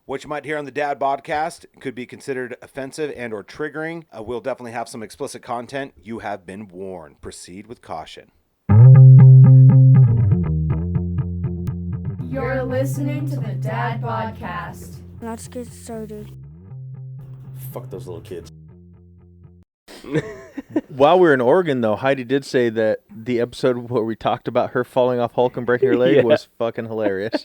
What you might hear on the Dad Podcast could be considered offensive and or triggering. We'll definitely have some explicit content. You have been warned. Proceed with caution. You're listening to the Dad Podcast. Let's get started. Fuck those little kids. While we were in Oregon, though, Heidi did say that the episode where we talked about her falling off Hulk and breaking her leg was fucking hilarious.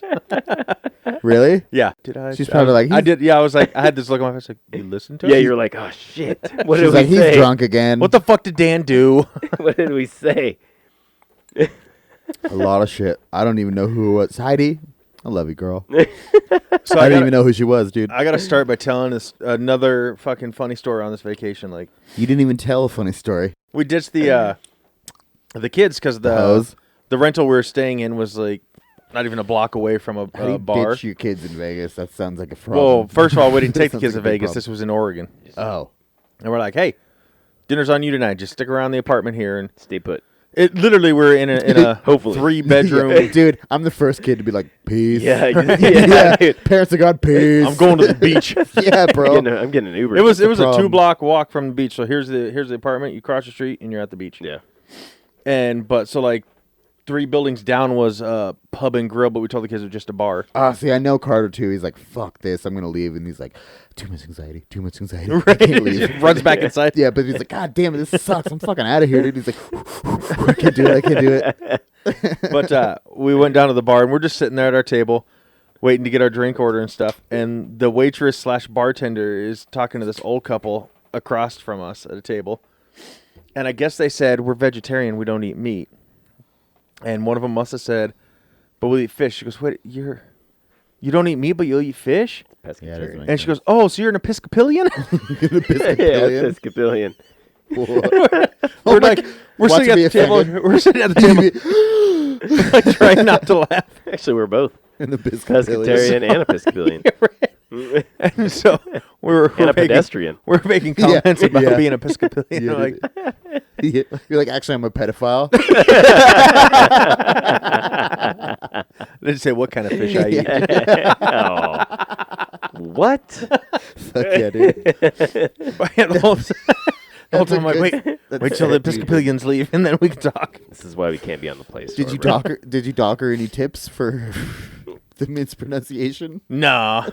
Really? Yeah. Did I? She's probably like, I did. Yeah, I was like, I had this look on my face, like, you listened to it? Yeah, you're like, oh shit. What did she's we like, say? he's drunk again. What the fuck did Dan do? What did we say? A lot of shit. I don't even know who it was. Heidi, I love you, girl. So I didn't even know who she was, dude. I got to start by telling this another fucking funny story on this vacation. Like, You didn't even tell a funny story. we ditched the kids because the rental we were staying in was like not even a block away from How do a you bar. ditch your kids in Vegas? That sounds like a problem. Well, first of all, we didn't take the Sounds kids like to a big Vegas. problem. This was in Oregon. Oh. And we're like, hey, dinner's on you tonight. Just stick around the apartment here. And Stay put. it literally, we're in a Hopefully. 3-bedroom. Yeah, dude, I'm the first kid to be like, peace. Yeah, Yeah. dude. Parents of God, peace. I'm going to the beach. Yeah, bro. I'm getting an Uber. It was a problem. 2-block walk from the beach. So here's the apartment. You cross the street and you're at the beach. Yeah. But so like 3 buildings down was a pub and grill, but we told the kids it was just a bar. See, I know Carter too. He's like, fuck this. I'm going to leave. And he's like, too much anxiety. I Right? can't leave. Just runs back inside. Yeah, but he's like, God damn it, this sucks. I'm fucking out of here, dude. He's like, I can't do it. But we went down to the bar and we're just sitting there at our table, waiting to get our drink order and stuff. And the waitress / bartender is talking to this old couple across from us at a table. And I guess they said, we're vegetarian, we don't eat meat. And one of them must have said, but we'll eat fish. She goes, wait, you don't eat meat, but you'll eat fish? Pescatarian. And she goes, oh, so you're an Episcopalian? Yeah, Episcopalian. We're sitting at the table. We're sitting at the table, like, trying not to laugh. Actually, we're both And the Episcopalian. pescatarian and Episcopalian. And so we're And a pedestrian. We're making comments Yeah, about yeah. being Episcopalian. Yeah, We're like, You're like, actually, I'm a pedophile. they didn't say what kind of fish I eat. Oh. What? Fuck yeah, dude. The whole time I'm like, wait till the good, dude. Episcopalians leave, and then we can talk. This is why we can't be on the place. Did you dock her any tips for the mispronunciation? No.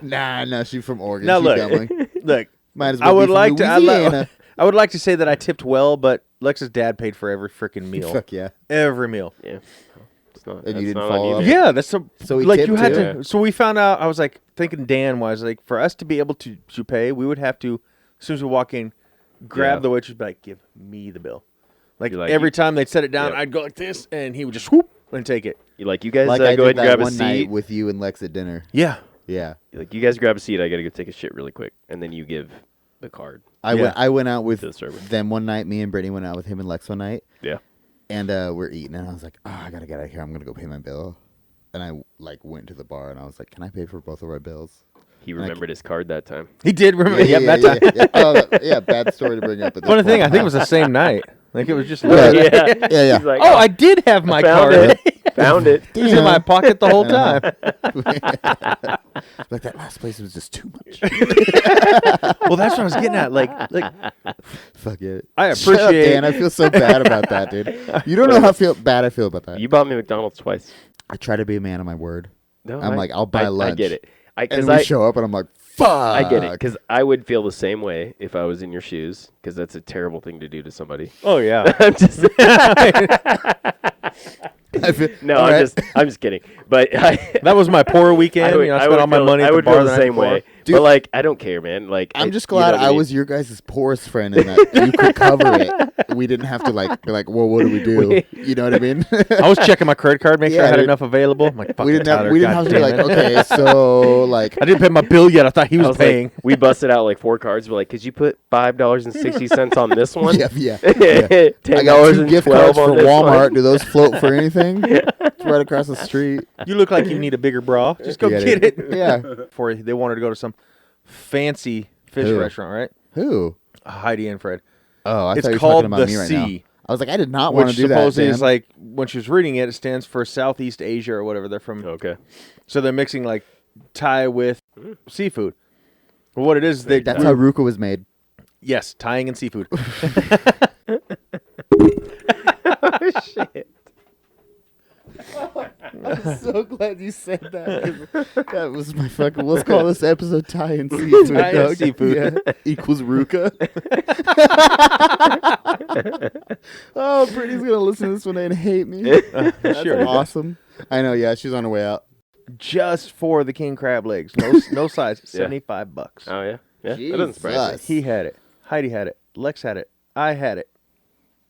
Nah, she's from Oregon. Now She's look, gambling. look. Might as well I be would from like to. Louisiana. I would like to say that I tipped well, but Lex's dad paid for every freaking meal. Fuck yeah. Every meal. Yeah. It's not, And that's you didn't not follow up? unusual. Yeah, that's so. So he like tipped you had too? to. So we found out. I was like thinking Dan was like, for us to be able to pay, we would have to, as soon as we walk in, grab Yeah. the waitress, be like, give me the bill. Like, You're like, every time they'd set it down, Yep. I'd go like this, and he would just whoop and take it. You guys Like I go did ahead and grab that a one night seat. with you and Lex at dinner. Yeah. Yeah. You're like, you guys grab a seat. I got to go take a shit really quick. And then you give the card. I went out with To the server. them one night. Me and Brittany went out with him and Lex one night. Yeah. And we're eating, and I was like, I gotta get out of here. I'm gonna go pay my bill. And I went to the bar, and I was like, can I pay for both of our bills? He remembered his card that time. He did remember. That time. Yeah. Oh, yeah, bad story to bring up. At this Funny thing, point. I think it was the same night. Like, it was just. Yeah. Yeah. He's like, Oh, I did have my found card. it. Found it. It was in my pocket the whole time. Like, that last place was just too much. Well, that's what I was getting at. Like Fuck it. I Shut up, appreciate. Dan. I feel so bad about that, dude. You don't know how bad I feel about that. You bought me McDonald's twice. I try to be a man of my word. No, I'm like, I'll buy lunch. I get it. And Because we show up, and I'm like, fuck. I get it. Because I would feel the same way if I was in your shoes. Because that's a terrible thing to do to somebody. Oh yeah. I'm just. I feel, No, all right. I'm just kidding. But That was my poor weekend. I spent all my money at I the would bar feel the the night same before. way. Dude. But like, I don't care, man. Like, I'm it- just you know glad what I mean? was your guys' poorest friend and that you could cover it. We didn't have to be like, well, what do we do? You know what I mean? I was checking my credit card, make sure Yeah, I had dude. enough available. I'm like, we didn't have to be like, okay, so like, I didn't pay my bill yet. I thought he I was was paying. like, we busted out like 4 cards. We're like, could you put $5.60 on this one? yeah. $10 I got 2 and gift 12 cards on for this Walmart. one. Do those float for anything? It's right across the street. You look like you need a bigger bra. Just go Yeah, get dude. it. Yeah. Before they wanted to go to some fancy fish Who? restaurant, right? Who? Heidi and Fred. Oh, I It's thought you were called talking about the me right now. Sea. I was like, I did not want Which to do that. supposedly Dan. is like, when she was reading it, it stands for Southeast Asia or whatever. They're from. Okay. So they're mixing like tie with seafood. Well, what it is, That's how Ruca was made. yes, tying and seafood. Oh, shit. I'm so glad you said that. 'Cause that was my fucking. Let's call this episode "Tie and Seafood." Tie and dog. seafood. Yeah. Equals Ruca. Oh, Brittany's gonna listen to this one and hate me. That's sure. awesome. I know. Yeah, she's on her way out. Just for the king crab legs. No size. $75. Oh, yeah? Yeah, that doesn't surprise Jesus. He had it. Heidi had it. Lex had it. I had it.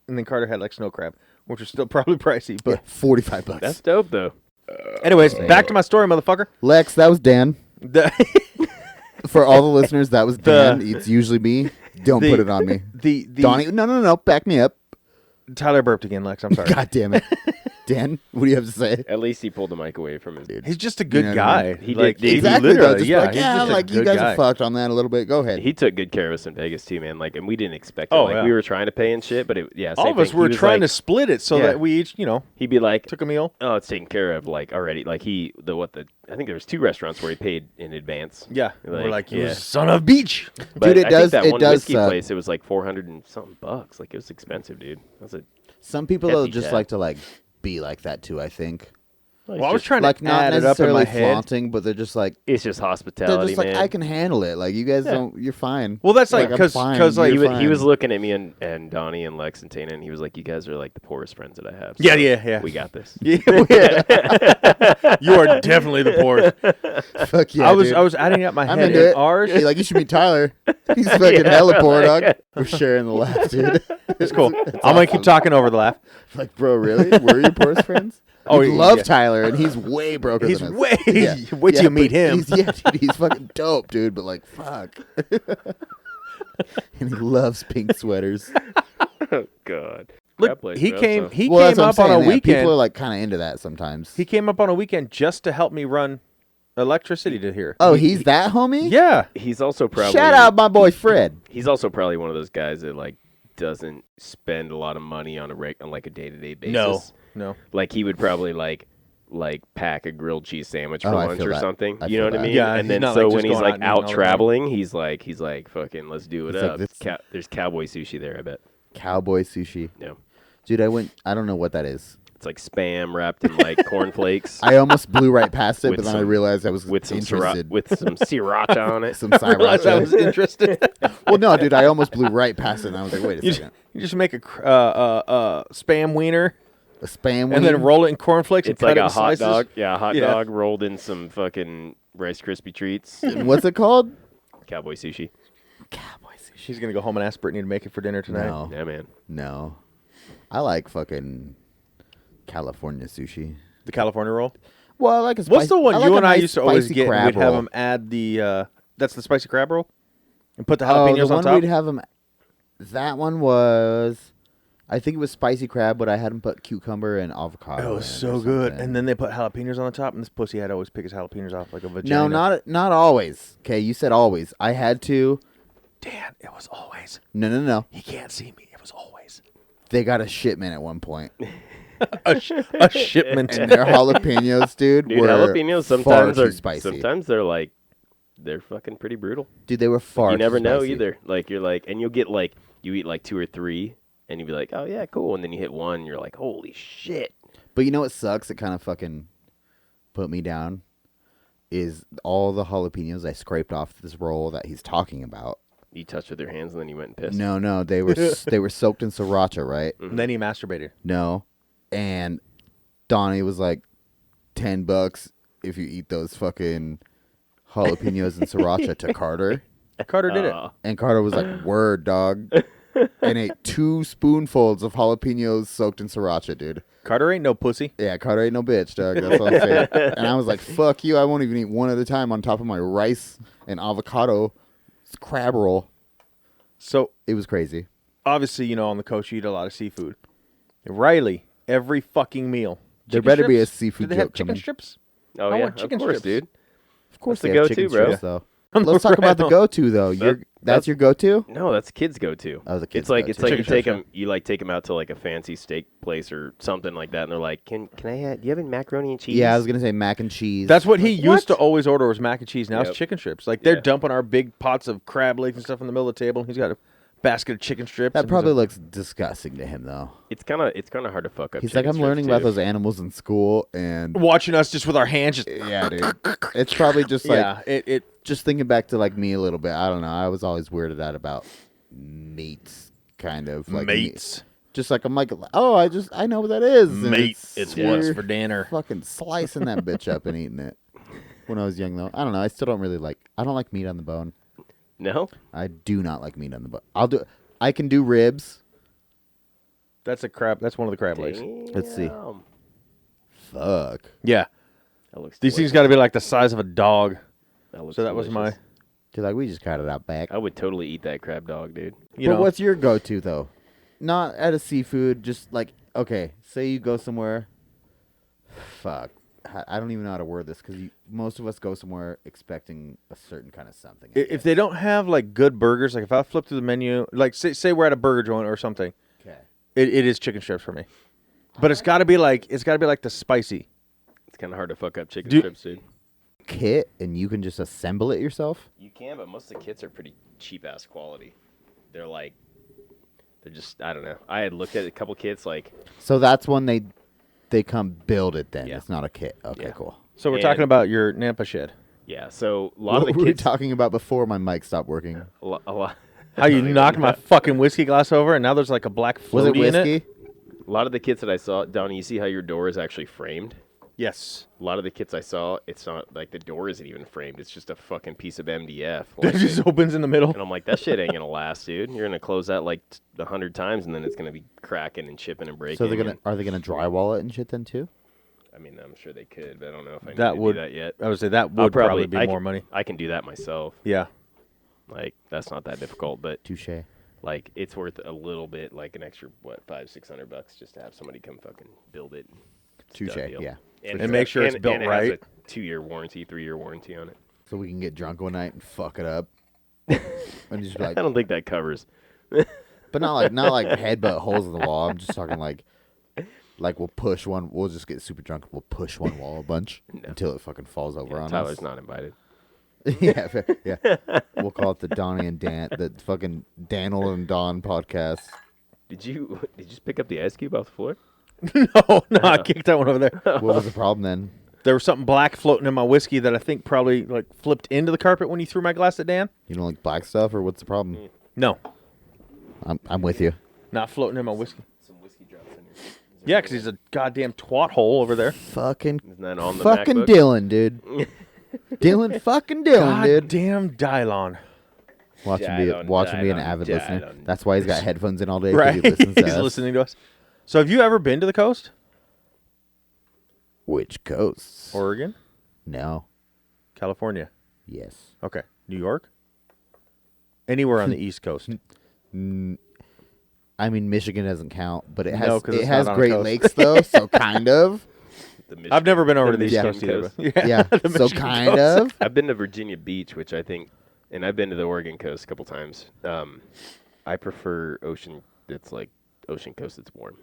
And then Carter had like snow crab, which was still probably pricey. But $45. me. That's dope, though. anyways, back to my story, motherfucker. Lex, that was Dan. The For all the listeners, that was Dan. It's usually me. Don't the- put it on me. the Donnie, no. Back me up. Tyler burped again, Lex. I'm sorry. God damn it. Dan, what do you have to say? At least he pulled the mic away from his dude. He's just a good You know what I guy. He like, did- Exactly. literally, Though, just yeah, like, he's just a like you good guys guy. are fucked on that a little bit. Go ahead. He took good care of us in Vegas too, man. Like, and we didn't expect it. Oh, Like, yeah. we were trying to pay and shit, but it, yeah, All same of us thing. He were was trying to like- split it so Yeah. that we each, He'd be like, took a meal. "Oh, it's taken care of." Like already. Like I think there was 2 restaurants where he paid in advance. Yeah. Like, we're like, you yeah. son of beach. But Dude, it I does- think that it one does whiskey suck. place, it was like $400 and something bucks. Like it was expensive, dude. That's a Some people though Hefty just tab. like to like be like that too. I think Well, I was trying like to not add it up in necessarily my head. flaunting, but they're just like It's just hospitality, like man. I can handle it. Like you guys don't. You're fine. Well, that's like I'm 'cause- fine, 'cause, like, you're he fine. was looking at me and Donnie and Lex and Tana, and he was like, "You guys are like the poorest friends that I have." Yeah, so yeah. We got this. Yeah, you are definitely the poorest. Fuck yeah. I was dude. adding up my I'm head. into And it. ours, Hey, like you should meet Tyler. He's fucking hella poor, dog. We're sharing the laugh, dude. it's cool. I'm gonna keep talking over the laugh. Like, bro, really? We're your poorest friends? Oh, We yeah, love yeah. Tyler, and he's way broker He's than us. way. Yeah. Wait till you meet but him. He's fucking dope, dude. But like, fuck. And he loves pink sweaters. Oh God. Look, That place, he bro, came. so- He Well, that's came what I'm up on a saying, yeah. weekend. People are like kind of into that sometimes. He came up on a weekend just to help me run electricity to here. Oh, he's that homie? Yeah. He's also probably Shout out my boy Fred. He's also probably one of those guys that like doesn't spend a lot of money on on like a day-to-day basis. No. Like he would probably like pack a grilled cheese sandwich for Oh, I lunch feel or that. something. I You know feel what I that. mean? Yeah, and he's then not, so like, when just he's going like out and eating all out the time. traveling, he's like fucking let's do it He's like, up. this- There's cowboy sushi there, I bet. Cowboy sushi. Yeah. Dude, I don't know what that is. It's like spam wrapped in like cornflakes I almost blew right past it, With but then I some- realized I was with some interested. with some sriracha on it. Some I realized I was sriracha. interested. Well, no, dude, I almost blew right past it, and I was like, wait a you, second. you just make a spam wiener A spam and then wing? roll it in cornflakes It's and like cut it a in hot slices. dog. Yeah, a hot Yeah. dog rolled in some fucking Rice Krispie treats. And what's it called? Cowboy sushi. Cowboy sushi. She's gonna go home and ask Brittany to make it for dinner tonight. No, Yeah, man. no. I like fucking California sushi. The California roll. Well, I like a What's the one like you a and I nice used to always spicy get? crab We'd have roll. them add the. That's the spicy crab roll, and put the Oh, jalapenos the on one top. we'd have them. That one was, I think it was spicy crab, but I had them put cucumber and avocado. Oh, it was in so or good. something. And then they put jalapenos on the top, and this pussy had to always pick his jalapenos off like a vagina. No, not always. Okay, you said always. I had to. Dan, it was always. No. He can't see me. It was always They got a shipment at one point, a shipment. and their jalapenos, dude, Dude, were jalapenos far sometimes too are spicy. sometimes they're fucking pretty brutal. Dude, they were far. You too never know spicy. either. Like you're like, and you'll get like you eat like 2 or 3, and you'll be like, oh yeah, cool, and then you hit one, and you're like, holy shit. But you know what sucks? It kind of fucking put me down. Is all the jalapenos I scraped off this roll that he's talking about? You touched with your hands, and then you went and pissed. No, they were they were soaked in sriracha, right? And then he masturbated. No, and Donnie was like, $10 if you eat those fucking jalapenos and sriracha to Carter, Carter did it. and Carter was like, "Word, dog," and ate 2 spoonfuls of jalapenos soaked in sriracha, dude. Carter ain't no pussy. Yeah, Carter ain't no bitch, dog. That's what I'm saying. And I was like, "Fuck you! I won't even eat one at a time on top of my rice and avocado crab roll." So It was crazy. obviously, you know, on the coast you eat a lot of seafood. Riley, every fucking meal. There Chicken better be a strips? seafood Did they have joke chicken coming. strips? Oh I yeah, want chicken of course, strips. dude. Of course, That's they the have go-to, chicken bro. strips, though. Let's talk about the go-to though. That's your go-to. No, that's kids go-to. Oh, the kids. It's like go-to. you take them, take them out to like a fancy steak place or something like that, and they're like, "Can I have? Do you have any macaroni and cheese?" Yeah, I was gonna say mac and cheese. That's what he used to always order was mac and cheese. Now Yep. it's chicken strips. Like they're Yeah. dumping our big pots of crab legs and stuff in the middle of the table. He's got a basket of chicken strips. That and probably he's looks disgusting to him though. It's kind of hard to fuck up. He's like, chicken I'm learning strips, about too. those animals in school, and watching us just with our hands. Just yeah, dude. It's probably just like yeah, it just thinking back to like me a little bit. I don't know. I was always weirded out about mates, kind of like mates. Just like I'm like, oh, I know what that is. And Mate, it's you're what's for dinner. Fucking slicing that bitch up and eating it. When I was young though, I don't know. I still don't really like. I don't like meat on the bone. No, I do not like meat on the bone. I can do ribs. That's a crab. That's one of the crab legs. Let's see. Damn. Fuck. Yeah, That looks these things delicious. got to be like the size of a dog. That looks So that was delicious. my. Dude, like we just cut it out back. I would totally eat that crab dog, dude. You But know, what's your go-to though? Not at a seafood. Just like okay, say you go somewhere. Fuck. I don't even know how to word this because most of us go somewhere expecting a certain kind of something. I if guess. they don't have like good burgers, like if I flip through the menu, like say we're at a burger joint or something, Okay. it is chicken strips for me. But it's got to be like the spicy. It's kind of hard to fuck up chicken Do- strips, dude. Kit and you can just assemble it yourself. You can, but most of the kits are pretty cheap ass quality. They're just I don't know. I had looked at a couple kits like So that's when they come build it. Then Yeah. it's not a kit. Okay, Yeah. cool. So we're And- talking about your Nampa shed. yeah. So a lot What of were the we kits, talking about before my mic stopped working? a lot. How you knocked my fucking whiskey glass over, and now there's like a black Was it floaty in it. whiskey? A lot of the kits that I saw, Donnie, you see how your door is actually framed? Yes. A lot of the kits I saw, it's not like the door isn't even framed. It's just a fucking piece of MDF. It Like, just opens in the middle. and I'm like, that shit ain't gonna last, dude. You're gonna close that like 100 times, and then it's gonna be cracking and chipping and breaking. So are they gonna drywall it and shit then too? I mean, I'm sure they could, but I don't know if I need That to would do that yet. I would say that I'll would probably be I more can- money. I can do that myself. Yeah. Like that's not that difficult, but Touche. like it's worth a little bit, like an extra $500-600 just to have somebody come fucking build it. It's a done Touche. deal. Yeah. And make sure it's built and it right. Has a 2-year warranty, 3-year warranty on it. So we can get drunk one night and fuck it up. And just be I like, don't think that covers. but not like headbutt holes in the wall. I'm just talking like we'll push one. We'll just get super drunk. We'll push one wall a bunch until it fucking falls over Yeah, on Tyler's us. not invited. Yeah, yeah. We'll call it the Donnie and Dan, the fucking Daniel and Don podcast. Did you just pick up the ice cube off the floor? No, I kicked that one over there. What was the problem then? There was something black floating in my whiskey that I think probably like flipped into the carpet when you threw my glass at Dan. You don't like black stuff, or what's the problem? No, I'm with you. not floating in my whiskey. Some whiskey drops in here. Yeah, because he's a goddamn twat hole over there. Fucking Isn't that on the fucking MacBook? Dylan, dude. Dylan, dude. Goddamn Dylon. Watching Dylan, be an Dylan, avid listener. Dylan. That's why he's got headphones in all day. 'Cause Right, He listens to he's us. listening to us. So, have you ever been to the coast? Which coasts? Oregon, No. California. Yes. Okay, New York. Anywhere on the East Coast. I mean, Michigan doesn't count, but it No, has 'cause it it's has not on a Great coast. Lakes though, so kind of. The I've Michigan- never been over to the East Michigan Coast either. coast. but- Yeah. the So Michigan kind coast. of. I've been to Virginia Beach, which I think, and I've been to the Oregon coast a couple times. I prefer ocean. It's like ocean coast. It's warm.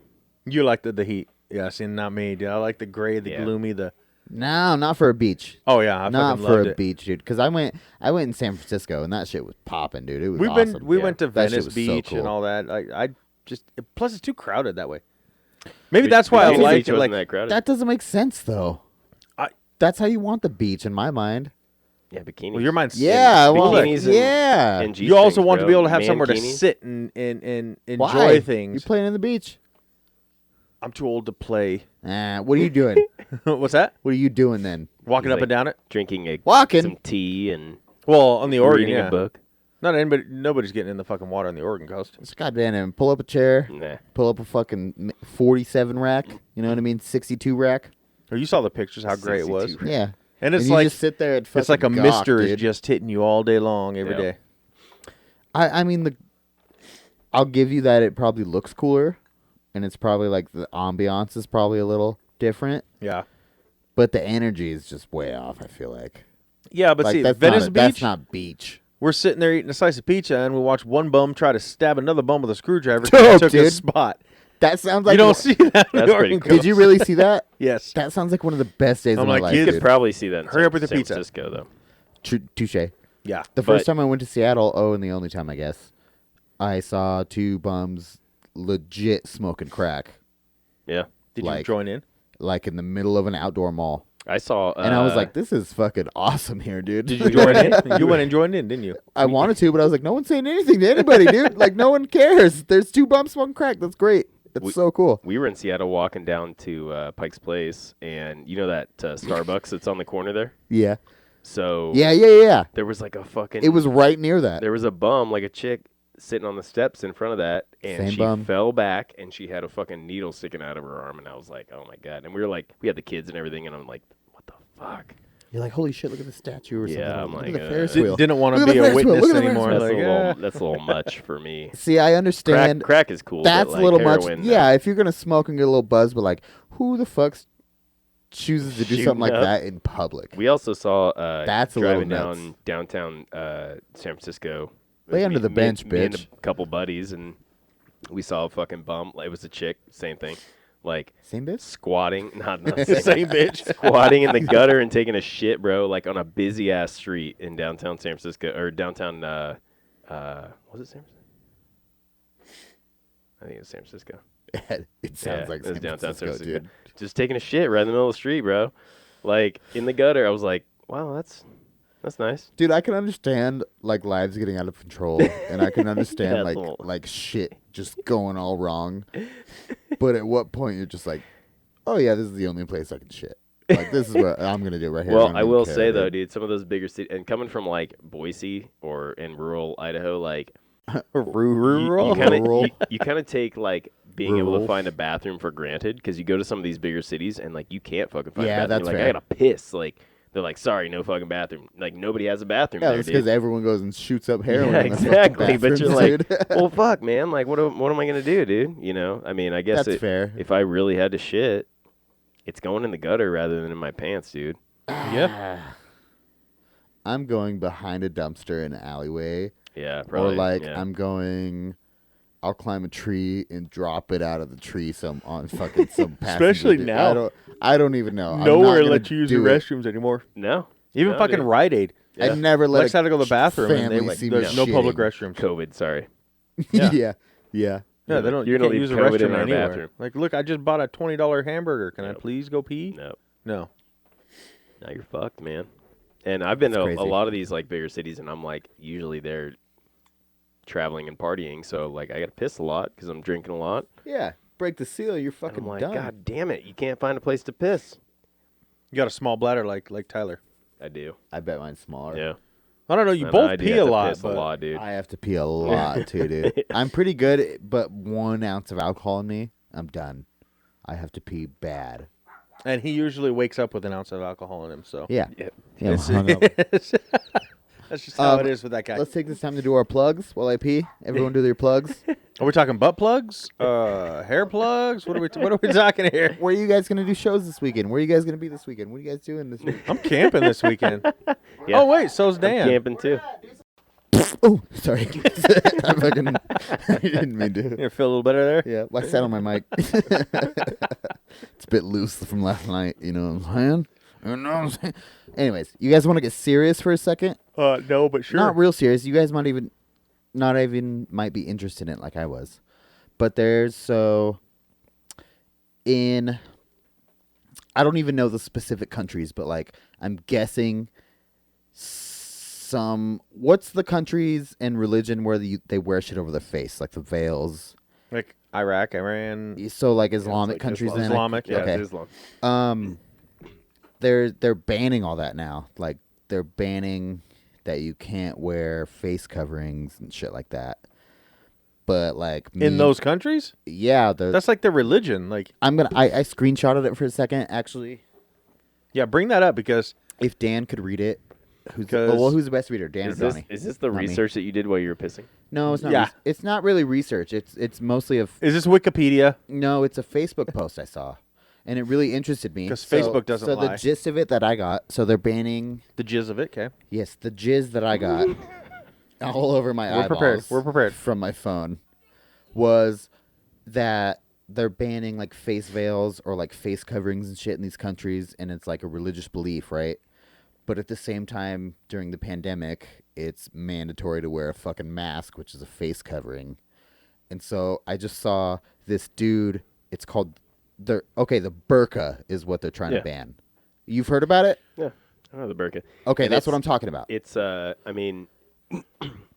You like the heat. Yeah, see, not me, dude. I like the gray, the Yeah. gloomy, the... No, not for a beach. Oh, yeah, I Not fucking for loved a it. beach, dude. Because I went in San Francisco and that shit was popping, dude. It was We awesome. went to That shit Venice was so Beach cool. and all that. I just... Plus, it's too crowded that way. Maybe that's why I Virginia like Beach it. wasn't Like, that crowded. That doesn't make sense though. That's how you want the beach in my mind. Yeah, bikinis. well, your mind's... Yeah, well, bikinis and- yeah. and You also G-strings, want to bro. be able to have somewhere to Mankini. sit and enjoy Why? You things. playing in the beach? I'm too old to play. What are you doing? What's that? What are you doing then? Walking He's up like- and down it? Drinking Walking. some tea and Well, on the Oregon, reading yeah. a book. Nobody's getting in the fucking water on the Oregon coast. Just goddamn pull up a chair, Nah. pull up a fucking 47 rack. You know what I mean? 62 rack. Oh, you saw the pictures, how great it was. 62. Yeah. And it's you like just sit there and it's like a fucking mister gawk, is dude. just hitting you all day long every Yeah. day. I mean I'll give you that it probably looks cooler, and it's probably like the ambiance is probably a little different, Yeah. but the energy is just way off. I feel like. Yeah, but Like, see, that's Venice not Beach, that's not beach. we're sitting there eating a slice of pizza, and we watch one bum try to stab another bum with a screwdriver. Dope, Took dude. his spot. That sounds like You don't see that. in That's the pretty Oregon cool. Coast. Did you really see that? Yes. That sounds like one of the best days I'm of my like, life. kids, You dude. could probably see that in Hurry up with the San pizza. Francisco, though. Touche. Yeah. The first But- time I went to Seattle, and the only time I guess, I saw two bums legit smoking crack, Yeah. Did you like- join in? like in the middle of an outdoor mall. I saw. And I was like, this is fucking awesome here, dude. Did you join in? You went and joined in, didn't you? I wanted to, but I was like, no one's saying anything to anybody, dude. Like, no one cares. There's two bums smoking crack. That's great. That's so cool. we were in Seattle walking down to Pike's Place, and you know that Starbucks that's on the corner there? Yeah. So Yeah. there was like a fucking. It was right near that. There was a bum, like a chick, sitting on the steps in front of that, and Same she bum. fell back, and she had a fucking needle sticking out of her arm, and I was like, oh my God. And we were like, we had the kids and everything, and I'm like, what the fuck? You're like, holy shit, look at the statue or Yeah, something. I'm Look like, at the Ferris Di- wheel. didn't want to Look at be the a Ferris wheel. witness Look at the anymore. Ferris That's, Like, that's a little much for me. See, I understand. Crack is cool. That's but a little like much. heroin, Yeah, if you're gonna smoke and get a little buzz, but like, who the fuck chooses to do Shooting something like up. that in public? We also saw That's a little driving nuts. down downtown San Francisco. It Lay was under the bench, me and bitch. a couple buddies, and we saw a fucking bum. It was a chick, same thing, like Same bitch. squatting, not The same, same bitch. squatting in the gutter and taking a shit, bro, like on a busy ass street in downtown San Francisco or downtown. Was it San Francisco? I think it was San Francisco. It sounds like it was San downtown Francisco, San Francisco. dude. Just taking a shit right in the middle of the street, bro. Like in the gutter. I was like, wow, that's nice. Dude, I can understand like lives getting out of control, and I can understand That's like all. like shit just going all wrong. But at what point you're just like, oh yeah, this is the only place I can shit. Like this is what I'm gonna do right here. Well, I will say though, dude, some of those bigger cities, and coming from like Boise or in rural Idaho, like Rural. Rural. you kind of take like being able Rural. to find a bathroom for granted because you go to some of these bigger cities and like you can't fucking find Yeah, a bathroom. that's You're like, fair. I gotta piss. Like they're like, sorry, no fucking bathroom. Like nobody has a bathroom Yeah, there, that's dude. because everyone goes and shoots up heroin. Yeah, in the fucking exactly. But you're bathrooms, like, dude. well, fuck, man. Like, what am I gonna do, dude? You know? I mean, I guess That's fair. if I really had to shit, it's going in the gutter rather than in my pants, dude. Yeah. I'm going behind a dumpster in an alleyway, Yeah, probably. or like yeah. I'm going. I'll climb a tree and drop it out of the tree on fucking some passenger. Especially dude. now. I don't even know. I'm not Nowhere gonna let you use the do it. restrooms anymore. No. Even No, fucking dude. Rite Aid. Yeah. I'd never let Lex had to go to the bathroom, and they family like, see me there's no public shitting. restrooms. COVID, sorry. Yeah. yeah. Yeah, they don't. You're You gonna can't leave use a COVID in restroom our anywhere. bathroom. Like, look, I just bought a $20 hamburger. Can I Yep. please go pee? No. No. Now you're fucked, man. And I've been to crazy. a lot of these like bigger cities, and I'm like usually they're traveling and partying, so like I got to piss a lot because I'm drinking a lot. Yeah. Break the seal. You're And fucking I'm like, done. God damn it, you can't find a place to piss. You got a small bladder like Tyler. I do. I bet mine's smaller. Yeah. I don't know. You And both I do pee have a to lot, piss but a lot, dude. I have to pee a lot too, dude. I'm pretty good, but 1 ounce of alcohol in me, I'm done. I have to pee bad. and he usually wakes up with an ounce of alcohol in him. So Yeah. Yep. Yeah, I'm It's- hung up. that's just how Um, it is with that guy. Let's take this time to do our plugs while I pee. Everyone do their plugs. Are we talking butt plugs? Hair plugs? What are we talking here? Where are you guys going to do shows this weekend? Where are you guys going to be this weekend? What are you guys doing this week? I'm camping this weekend. Yeah. Oh wait, so's I'm Dan. camping too. Oh, sorry. I fucking I didn't mean to. You feel a little better there? Yeah, I sat on my mic. It's a bit loose from last night, you know what I'm saying? You know what I'm saying? Anyways, you guys want to get serious for a second? No, but sure. Not real serious. You guys might be interested in it like I was. But I don't even know the specific countries, but like I'm guessing what's the countries and religion where they wear shit over their face, like the veils? Like Iraq, Iran. So like Islamic like countries Islam. then? Islamic, Yeah, Okay. it's Islam. They're banning all that now. Like they're banning that you can't wear face coverings and shit like that. But like In those countries? yeah, That's like their religion. Like, I screenshotted it for a second actually. yeah, bring that up because If Dan could read it, who's Because- the best reader, Dan Is or this, Donnie? is this the Not me. research that you did while you were pissing? No, it's not. Yeah. It's not really research. It's mostly is this Wikipedia? no, it's a Facebook post I saw, and it really interested me. 'Cause Facebook doesn't So lie. the gist of it that I got, so they're banning, The jizz of it, okay. yes, the jizz that I got all over my We're eyeballs. prepared. We're prepared. From my phone was that they're banning like face veils or like face coverings and shit in these countries, and it's like a religious belief, right? But at the same time, during the pandemic, it's mandatory to wear a fucking mask, which is a face covering. And so I just saw this dude. It's called the burqa is what they're trying to ban. You've heard about it? Yeah, I know the burqa. Okay, And that's what I'm talking about. It's I mean,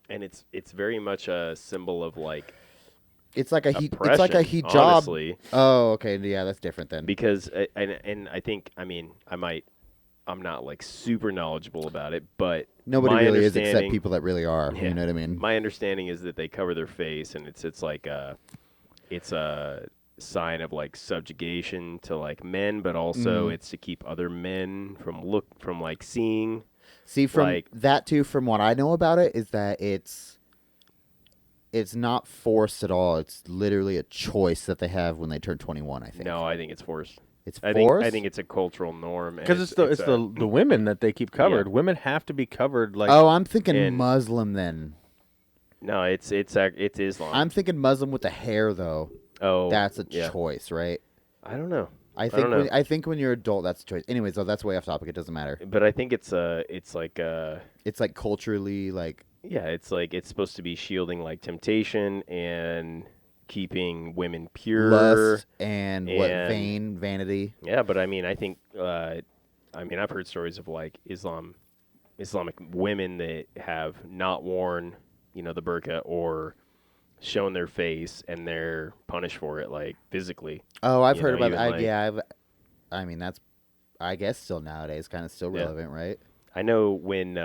and it's very much a symbol of like It's like a oppression, it's like a hijab. honestly. Oh, okay, yeah, that's different then. Because and I think I'm not like super knowledgeble about it, but Nobody my really is except understanding- people that really are. Yeah. You know what I mean? My understanding is that they cover their face, and it's like it's a sign of like subjugation to like men, but also it's to keep other men from like seeing. See, from like- that too, from what I know about it, is that it's not forced at all. It's literally a choice that they have when they turn 21. I think. No, I think it's forced. It's I forced. think it's a cultural norm and Because it's the women that they keep covered. Women have to be covered. Like Oh, I'm thinking and- Muslim then. No, it's Islam. I'm thinking Muslim with the hair though. oh, That's a yeah. choice, right? I don't know. I don't know. think when you're adult, that's a choice. Anyways, though, that's way off topic. It doesn't matter. But I think it's like It's like culturally, like yeah, it's like it's supposed to be shielding like temptation and keeping women pure. lust and what and- vanity. Yeah, but I mean, I think I've heard stories of like Islamic women that have not worn, the burqa or shown their face, and they're punished for it, like physically. Oh, I've You heard know, about even, that. Yeah, I mean, that's I guess still nowadays kind of still Yeah. relevant, right? I know when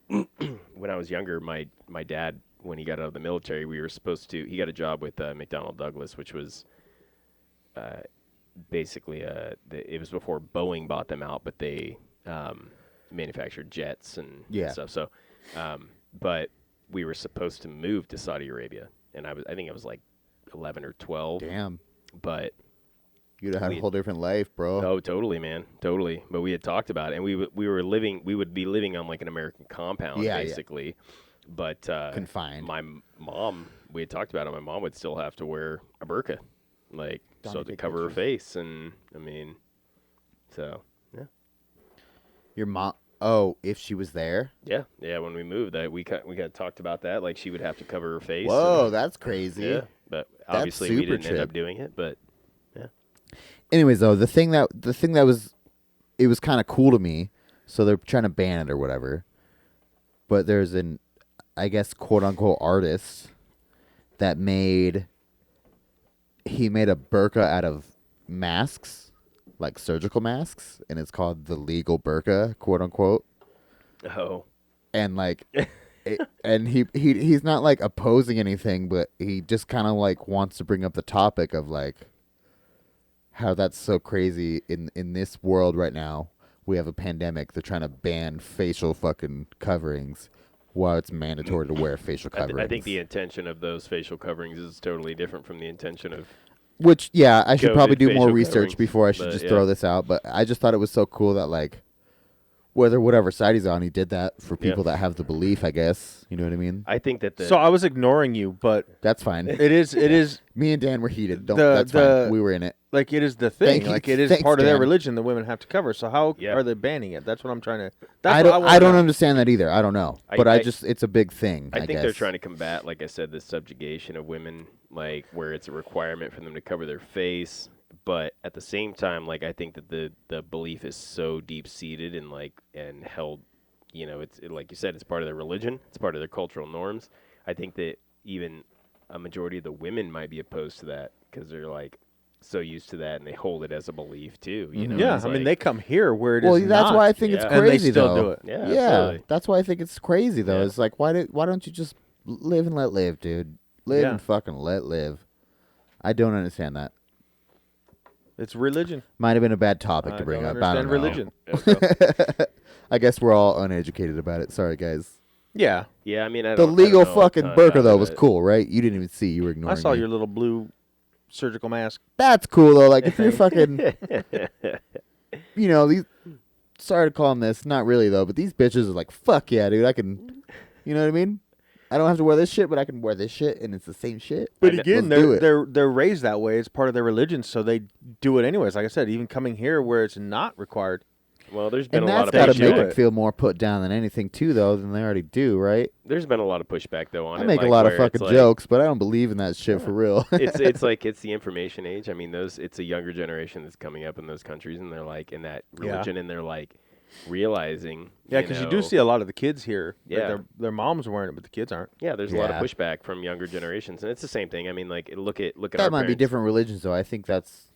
when I was younger, my dad, when he got out of the military, he got a job with McDonnell Douglas, which was basically it was before Boeing bought them out, but they manufactured jets and stuff. So, but we were supposed to move to Saudi Arabia, and I think I was like 11 or 12. Damn, But you'd have had a whole different life, bro. oh, totally, man, totally. But we had talked about it, and we would be living on like an American compound, Yeah, yeah. basically. But Confined. My mom, we had talked about it. My mom would still have to wear a burqa, like Donnie, so to take cover her pictures. face, and I mean, so yeah, Your mom. Oh, if she was there. yeah. When we moved, that we got talked about that. Like she would have to cover her face. Whoa, and- that's crazy. yeah. But obviously we super didn't end up trip. doing it. But Anyways, though, the thing that was, it was kind of cool to me. So they're trying to ban it or whatever. But there's an, I guess, quote unquote artist that made a burqa out of masks, like surgical masks, and it's called the legal burqa, quote unquote. oh, And like, and he's not like opposing anything, but he just kind of like wants to bring up the topic of like how that's so crazy in this world right now. We have a pandemic. They're trying to ban facial fucking coverings while it's mandatory to wear facial coverings. I think the intention of those facial coverings is totally different from the intention of. Which, yeah, I should COVID probably do more facial research coverings, before I should but just yeah. throw this out. But I just thought it was so cool that, like, whatever side he's on, he did that for people that have the belief, I guess. You know what I mean? I think that the So I was ignoring you, but That's fine. it is Me and Dan were heated. The- That's fine. We were in it. like it is the thing. Thank you. Like it is Thanks, part of their Dan. religion that women have to cover. So how Yeah. are they banning it? That's what I'm trying to. I That's don't. what I don't know. understand that either. I don't know. But I just. It's a big thing. I think guess. they're trying to combat, like I said, the subjugation of women, like where it's a requirement for them to cover their face. But at the same time, like I think that the belief is so deep seated and and held, like you said, it's part of their religion, it's part of their cultural norms. I think that even a majority of the women might be opposed to that because they're like so used to that and they hold it as a belief too. You know? Yeah, It's I mean like- they come here where it is. Well, that's not. why I think it's Yeah. crazy. And they still though. do it. Yeah, Yeah, absolutely. that's why I think it's crazy though. Yeah. It's like why don't you just live and let live, dude? Live Yeah. and fucking let live. I don't understand that. It's religion. Might have been a bad topic I to bring don't up. I don't understand know. religion. I guess we're all uneducated about it. Sorry, guys. Yeah, Yeah, I mean, The legal fucking burqa though was cool. cool, right? You didn't even see. You were ignoring. I saw me. your little blue surgical mask. That's cool though. Like if you're fucking, these. Sorry to call them this, not really though. But these bitches are like, fuck yeah, dude. I can, you know what I mean? I don't have to wear this shit, but I can wear this shit, and it's the same shit. But again, Let's do it. they're raised that way. It's part of their religion, so they do it anyways. Like I said, even coming here where it's not required. Well, there's been And a lot that's of got to make pushback. them feel more put down than anything too, though, than they already do, right? There's been a lot of pushback though on I it. make a like, lot of where it's fucking like- jokes, but I don't believe in that shit for real. it's like it's the information age. I mean, it's a younger generation that's coming up in those countries, and they're like in that religion, and they're like realizing. Yeah, because you do see a lot of the kids here. Like, Yeah. their moms are wearing it, but the kids aren't. Yeah, there's a lot of Yeah. pushback from younger generations, and it's the same thing. I mean, like look at That our might be parents. different religions, though. I think that's,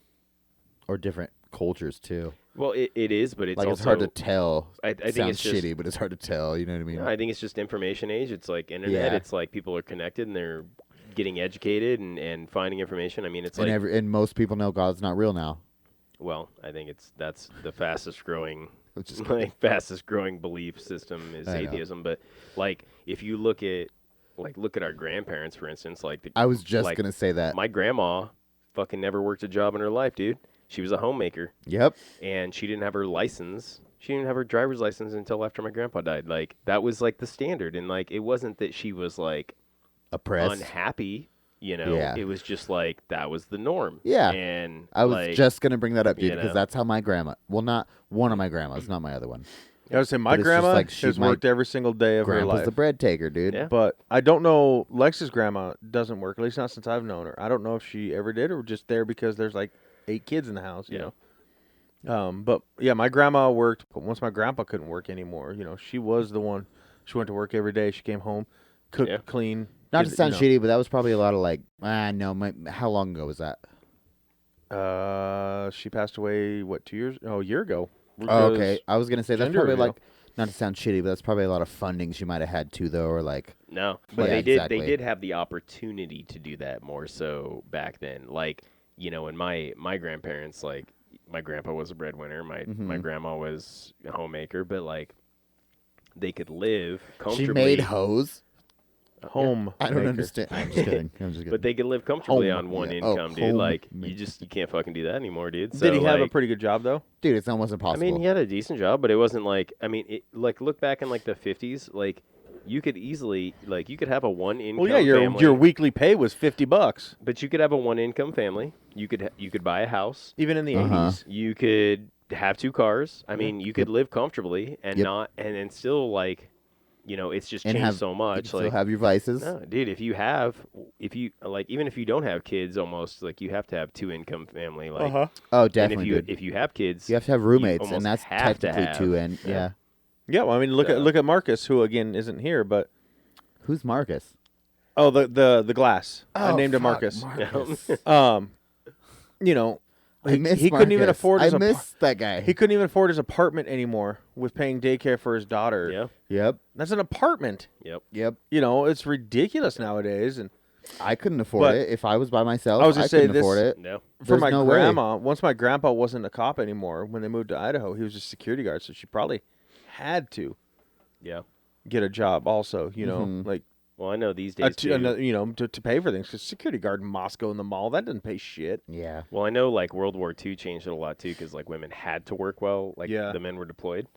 or different cultures too. Well, it is, but it's Like also it's hard to tell. I think Sounds it's just, shitty, but it's hard to tell. You know what I mean? No, I think it's just information age. It's like internet. Yeah. It's like people are connected and they're getting educated and finding information. I mean, it's and like and most people know God's not real now. well, I think that's the fastest growing Which is fastest growing belief system is I know. atheism. But like if you look at our grandparents, for instance, like I was just like, gonna say that. my grandma fucking never worked a job in her life, dude. She was a homemaker. Yep. And she didn't have her license. She didn't have her driver's license until after my grandpa died. Like that was like the standard, and like it wasn't that she was like Oppressed. unhappy. You know, Yeah. it was just like that was the norm. Yeah. And I was like, just gonna bring that up, dude, you because know. that's how my grandma. Well, not one of my grandmas, not my other one. I would say my But it's just grandma like she has might- worked every single day of her Grandpa's life. the bread taker, dude. Yeah. But I don't know. Lex's grandma doesn't work, at least not since I've known her. I don't know if she ever did or just there because there's like 8 kids in the house, you Yeah. know. But yeah, my grandma worked. But once my grandpa couldn't work anymore, she was the one. She went to work every day. She came home, cooked, Yeah. clean. Not did- to sound you know. shitty, but that was probably a lot of like, no, how long ago was that? She passed away, 2 years? Oh, a year ago. Oh, okay. I was gonna say that's gender probably reveal. like, not to sound shitty, but that's probably a lot of funding she might have had too, though, or like, No, But but yeah, they did. exactly. They did have the opportunity to do that more so back then. Like and my grandparents, like my grandpa was a breadwinner. My grandma was a homemaker, but like they could live comfortably. she made hoes. home. I don't maker. understand. I'm just kidding. I'm just kidding. But they could live comfortably Home- on one yeah. income, dude. home Like maker. you can't fucking do that anymore, dude. So, Did he have a like, pretty good job though? Dude, it's almost I impossible. mean, he had a decent job, but it wasn't like. I mean, like look back in like the 50s, like you could easily you could have a one income. Well, yeah, family, your weekly pay was $50, but you could have a one income family. You could buy a house. even in the Uh-huh. 80s. You could have 2 cars. I mean, you could live comfortably and Yep. not and still like, it's just and changed have, so you much. can still Like, have your vices. no, dude, if you even if you don't have kids, almost like you have to have 2 income family. Like, Oh, and definitely, dude. if you have kids, You have to have roommates, almost and that's have to technically have. 2 and Yeah. yeah. Yeah, well, I mean, look So- at Marcus, who again isn't here, but Who's Marcus? oh, the glass. I Oh, named him fuck, Marcus. Marcus. I miss he couldn't even Marcus. afford his I miss that guy. he couldn't even afford his apartment anymore with paying daycare for his daughter. yeah, Yep. That's an apartment. yep. Yep. It's ridiculous nowadays. And I couldn't afford But- it if I was by myself. I was gonna say couldn't this- afford it. No, for There's my no way. grandma, once my grandpa wasn't a cop anymore, when they moved to Idaho, he was a security guard, so she probably had to yeah. get a job also, Mhm. like Well, I know these days too. to pay for things. Because security guard in Moscow in the mall, that doesn't pay shit. Yeah. Well, I know like World War II changed it a lot too, because like women had to work while like Yeah. the men were deployed,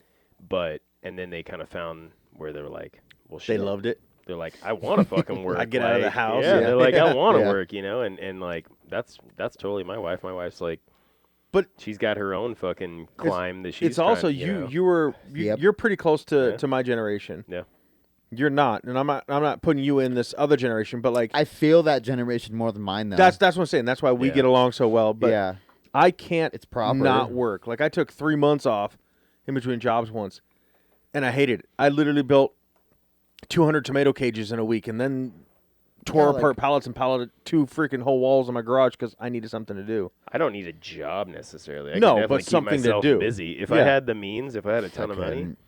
and then they kind of found where they were like, well, They shit. loved it. They're like, I want to fucking work. I get out of the like, house, Yeah, yeah. they're like, I want to Yeah. work, and like that's totally my wife. My wife's like, But she's got her own fucking climb that she's. it's also trying, you're Yep. pretty close Yeah. to my generation. Yeah. You're not, and I'm not putting you in this other generation, but like I feel that generation more than mine, though. that's what I'm saying. That's why we Yeah. get along so well. But yeah. I can't It's proper. not work. Like I took 3 months off in between jobs once, and I hated it. I literally built 200 tomato cages in a week, and then tore Yeah, apart pallets and palleted 2 freaking whole walls in my garage because I needed something to do. I don't need a job necessarily. I No, can but definitely keep something to myself do. busy. If I Yeah. had the means, if I had a ton of money, couldn't.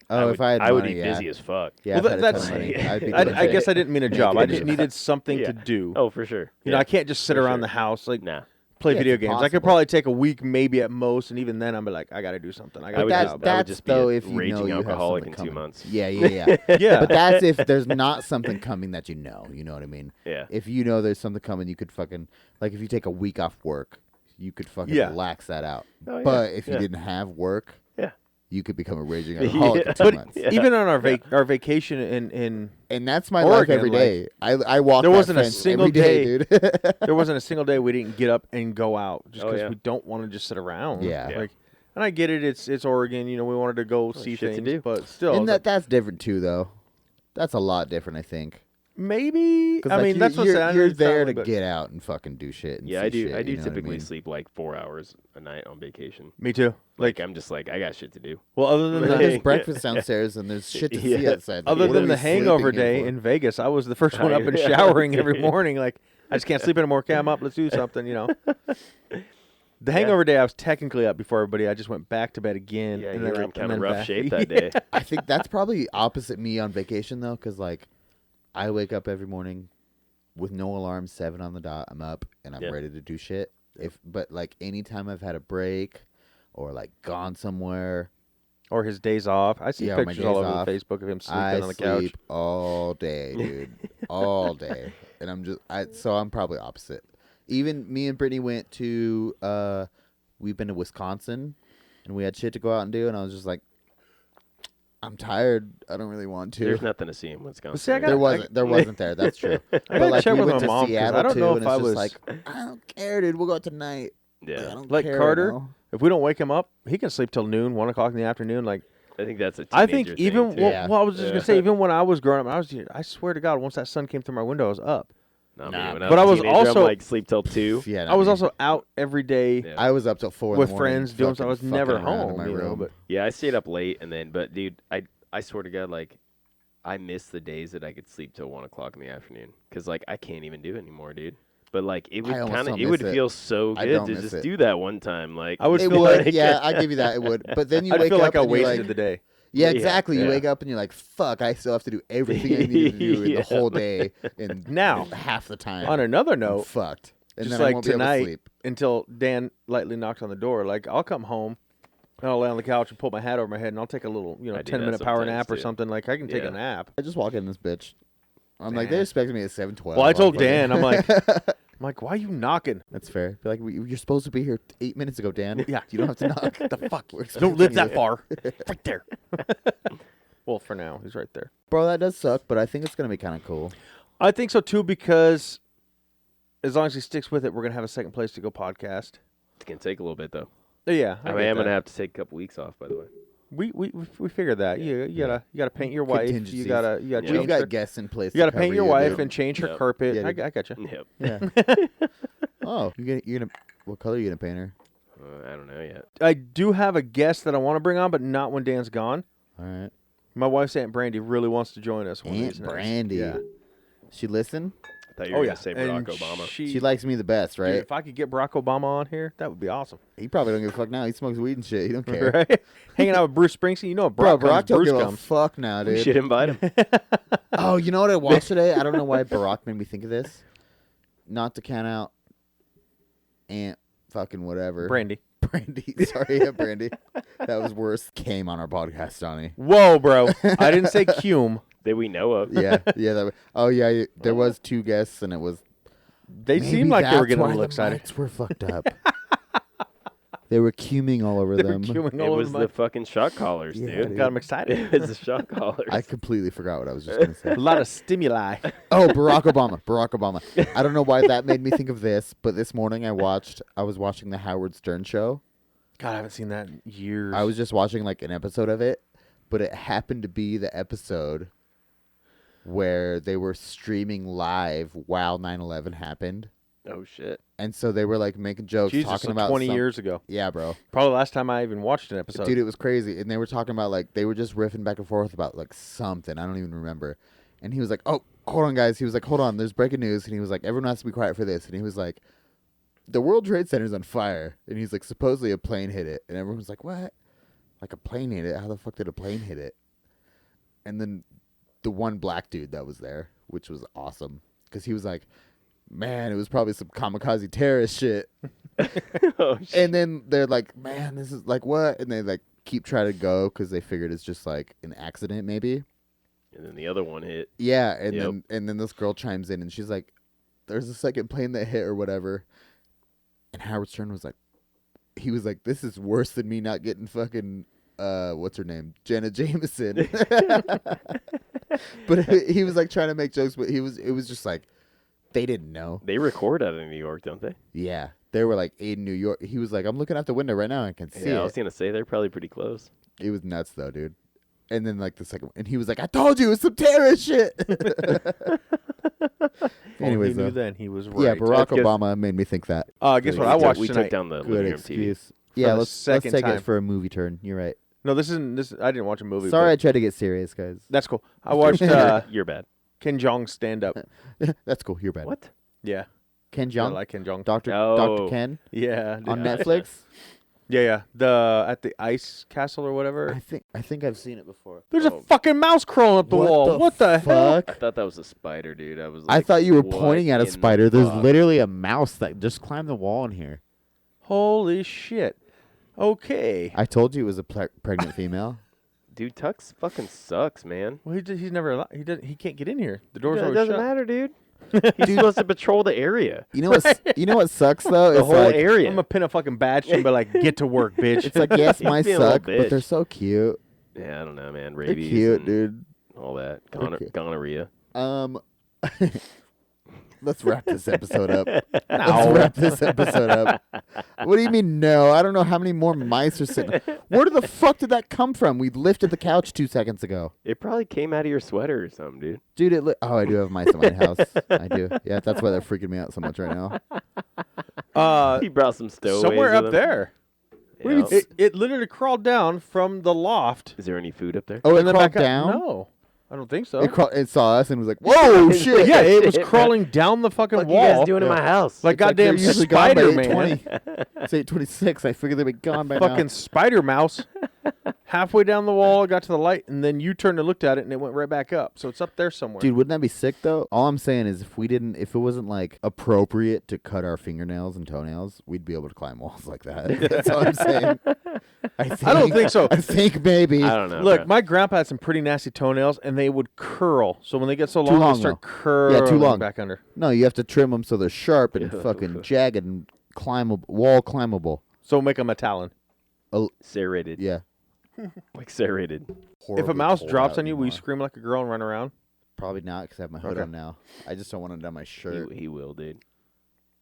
Oh, if I had I would money, be yeah. busy as fuck. Yeah, Well, if I had a ton that's- of money, I'd be I doing guess shit. I didn't mean a job. I just needed something Yeah. to do. Oh, for sure. You know, I can't just sit for around sure. the house. Like Nah. play Yeah, video it's games. I could impossible. probably take a week maybe at most, and even then I'm like, I got to do something. I got I to would get just, out. I would that's just be though a if you raging know you have alcoholic in something 2 coming. months. Yeah. Yeah. But that's if there's not something coming that you know. You know what I mean? Yeah. If you know there's something coming, you could fucking like if you take a week off work, you could fucking Yeah. relax that out. Oh, yeah. But if you Yeah. didn't have work, Yeah. you could become a raging alcoholic Yeah. in 2 But months. Yeah. even on our vacation in And that's my life Oregon, every day. I walk there that wasn't a fence single every day, dude. there wasn't a single day we didn't get up and go out just Oh, because yeah. we don't want to just sit around. Yeah. Yeah. Like, and I get it. It's Oregon. You know, we wanted to go see shit to things, do. but still, And it's that's different too, though. That's a lot different, I think. like, maybe. 'Cause, I like, mean, that's what I'm you're saying. there to get out and fucking do shit. And Yeah, see I do. shit, I do you know what typically mean? sleep like 4 hours a night on vacation. Me too. Like I'm just like I got shit to do. Well, other than There's the, breakfast downstairs and there's shit to see Yeah. outside. Like, other what than are the we sleeping hangover here day for? in Vegas, I was the first one up and Yeah. showering every morning. Like, I just can't sleep anymore. Okay, I'm up. Let's do something. You know. The hangover day, I was technically up before everybody. I just went back to bed again. Yeah, and you then were in up and kind of then rough back. shape that day. I think that's probably opposite me on vacation though, because like I wake up every morning with no alarm, 7 on the dot. I'm up and I'm Yeah. ready to do shit. But like anytime I've had a break or like gone somewhere, Or his days off. I see Yeah, my pictures all days over off. Facebook of him sleeping I on the couch. sleep all day, dude, all day. And so I'm probably opposite. Even me and Brittany went to we've been to Wisconsin and we had shit to go out and do, and I was just like, I'm tired. I don't really want to. There's nothing to see in Wisconsin. see, I right? got- There wasn't there. That's true. gotta But like check we with went my to mom, 'cause Seattle I don't too, know and if it's I just was- like, I don't care, dude. We'll go out tonight. I Yeah, don't Like care Carter, right now. if we don't wake him up, he can sleep till noon, 1 o'clock in the afternoon. Like, I think that's a. I think teenager even thing, too. well, Yeah. well, I was just Yeah. gonna say, even when I was growing up, I swear to God, once that sun came through my window, I was up. Not Nah, me. When but I I was was a teenager, also- I'm like sleep till 2. Yeah, I was me. also out every day Yeah. I was up till 4 in with the morning, friends doing so. I was fucking never fucking around in home, my you know. room. But Yeah, I stayed up late, and then, but dude, I swear to God, like, I miss the days that I could sleep till 1 o'clock in the afternoon, because like I can't even do it anymore, dude. But like it would I almost kind of, don't it would miss it. feel so I good don't to miss just it. do that one time. Like I would It feel would, like yeah, I give you that. It would, but then you I'd wake feel up like I and you're wasted like, the day. yeah, Yeah, exactly. You yeah. wake up and you're like, fuck, I still have to do everything I need to do in Yeah. the whole day in Now, half the time. On another I'm note, fucked. And just then I like won't be able to tonight, sleep. until Dan lightly knocks on the door, like I'll come home and I'll lay on the couch and pull my hat over my head and I'll take a little, I do 10-minute that power sometimes, nap or too. something. Like I can take Yeah. a nap. I just walk in this bitch. I'm like, they expected me at 7:12. Well, I told was like, Dan, I'm like, why are you knocking? That's fair. Be like, you're supposed to be here 8 minutes ago, Dan. Yeah. You don't have to knock. The fuck? We're Don't live expecting that you. far. Right there. Well, for now, he's right there. Bro, that does suck, but I think it's going to be kind of cool. I think so too, because as long as he sticks with it, we're gonna have a second place to go podcast. it's gonna take a little bit though. Yeah, I get am that. gonna have to take a couple weeks off, by the way. We figured that. You gotta paint your wife. You Contingencies. gotta Yeah. We've change got her, guests in place. you gotta to paint cover your you, wife dude. and change her Yep. carpet. Yeah, I dude. got you. Yep. Yeah. Oh, you're gonna. What color are you gonna paint her? I don't know yet. I do have a guest that I want to bring on, but not when Dan's gone. All right. My wife's Aunt Brandy really wants to join us. One of Aunt these nights. Brandy. Yeah. She listen. I thought you were Oh gonna yeah. say And Barack Obama. She likes me the best, Dude, right? if I could get Barack Obama on here, that would be awesome. He probably don't give a fuck now. He smokes weed and shit. He don't care. Right? Hanging out with Bruce Springsteen, you know, if Bro, Barack Barack comes, don't Bruce give a comes. fuck now, We dude. should invite him. Oh, you know what I watched today? I don't know why Barack made me think of this. Not to count out Aunt fucking whatever. Brandy. Brandy. Sorry, Aunt Brandy. That was worse. Came on our podcast, Donnie. Whoa, bro! I didn't say Cume. That we know of. Yeah, yeah. Oh, yeah. There was 2 guests, and it was. They Maybe seemed like they were that's getting a why little the excited. mics were fucked up. They were cuming all over They were them. queuing It all over was my- the fucking shot callers, Yeah, dude. dude. Got him excited. It was the shot callers. I completely forgot what I was just gonna say. A lot of stimuli. Oh, Barack Obama. Barack Obama. I don't know why that made me think of this, but this morning I was watching the Howard Stern show. God, I haven't seen that in years. I was just watching like an episode of it, but it happened to be the episode where they were streaming live while 9/11 happened. Oh shit. And so they were like making jokes, Jesus, talking so about 20 some- years ago. Yeah, bro. Probably the last time I even watched an episode. Dude, it was crazy. And they were talking about like they were just riffing back and forth about like something. I don't even remember. And he was like, "Oh, hold on, guys." He was like, "Hold on, there's breaking news." And he was like, "Everyone has to be quiet for this." And he was like, "The World Trade Center's on fire." And he's like, "Supposedly a plane hit it." And everyone was like, "What? Like a plane hit it? How the fuck did a plane hit it?" And then the one black dude that was there, which was awesome, because he was like, man, it was probably some kamikaze terrorist shit. Oh, shit. And then they're like, man, this is like what? And they like keep trying to go because they figured it's just like an accident maybe. And then the other one hit. Yeah, and Yep. then this girl chimes in and she's like, there's a second plane that hit or whatever. And Howard Stern was like, he was like, this is worse than me not getting fucking what's her name? Jenna Jameson. But he was like trying to make jokes, but it was just like they didn't know. They record out of New York, don't they? Yeah. They were like in New York. He was like, I'm looking out the window right now. I can see Yeah, I it. was gonna say they're probably pretty close. It was nuts though, dude. And then like the second one, and he was like, I told you it was some terrorist shit. Anyways, he knew though. then he was right. Yeah, Barack That's 'cause- Obama made me think that. Guess what I watched We tonight? took down the Good living room TV. excuse. Yeah, the let's second take time. it for a movie turn. You're right. No, this isn't. This I didn't watch a movie. Sorry, I but tried to get serious, guys. that's cool. I watched You're bad. Ken Jeong stand up. That's cool. You're bad. What? Yeah, Ken I Jeong, like Ken Jeong. Dr. Oh. Ken Yeah, on dude. Netflix. yeah. The at the ice castle or whatever. I think I've seen it before. There's a fucking mouse crawling up the wall. What the hell? I thought that was a spider, dude. I was. I Like, thought you were what pointing at a in spider. the There's fuck? literally a mouse that just climbed the wall in here. Holy shit. Okay. I told you it was a pregnant female. Dude, Tux fucking sucks, man. Well, he's never allowed. He can't get in here. The door's It always doesn't shut. matter, dude. He's supposed to patrol the area. You know what? You know what sucks though? The It's whole like, area. I'm gonna pin a fucking badge and be like, "Get to work, bitch." It's like yes, He's my being a little suck, but bitch. they're so cute. Yeah, I don't know, man. They're Rabies. cute, and dude. All that. Okay. Gonorrhea. Let's wrap this episode up. Let's wrap this episode up. What do you mean no? I don't know how many more mice are sitting. Where the fuck did that come from? We lifted the couch 2 seconds ago. It probably came out of your sweater or something, dude. Dude, oh, I do have mice in my house. I do. Yeah, that's why they're freaking me out so much right now. He brought some stowaways somewhere with up him. there. What do you mean Yeah. It literally crawled down from the loft. Is there any food up there? Oh, it and then crawled back up. down? No, I don't think so. It saw us and was like, whoa, shit. Yeah, it was Shit, man. crawling down the fucking What are wall. you guys doing in my house? Like It's like goddamn they're usually gone by Spider Man. 8:20. It's 8:26. I figured they'd be gone by now. Fucking spider mouse. Halfway down the wall, it got to the light, and then you turned and looked at it, and it went right back up. So it's up there somewhere. Dude, wouldn't that be sick though? All I'm saying is if it wasn't like appropriate to cut our fingernails and toenails, we'd be able to climb walls like that. That's all I'm saying. I don't think so. I think maybe. I don't know. Look, bro. my grandpa had some pretty nasty toenails, and they would curl. So when they get so Too long, long, they start though. curling Yeah, too long. back under. No, you have to trim them so they're sharp and Yeah. fucking jagged and wall climbable. So make them a talon. serrated. Yeah. Like serrated. If a Horribly mouse cold drops out on you, will you anymore. scream like a girl and run around? Probably not because I have my hood Okay. on now. I just don't want it on my shirt. He will, dude.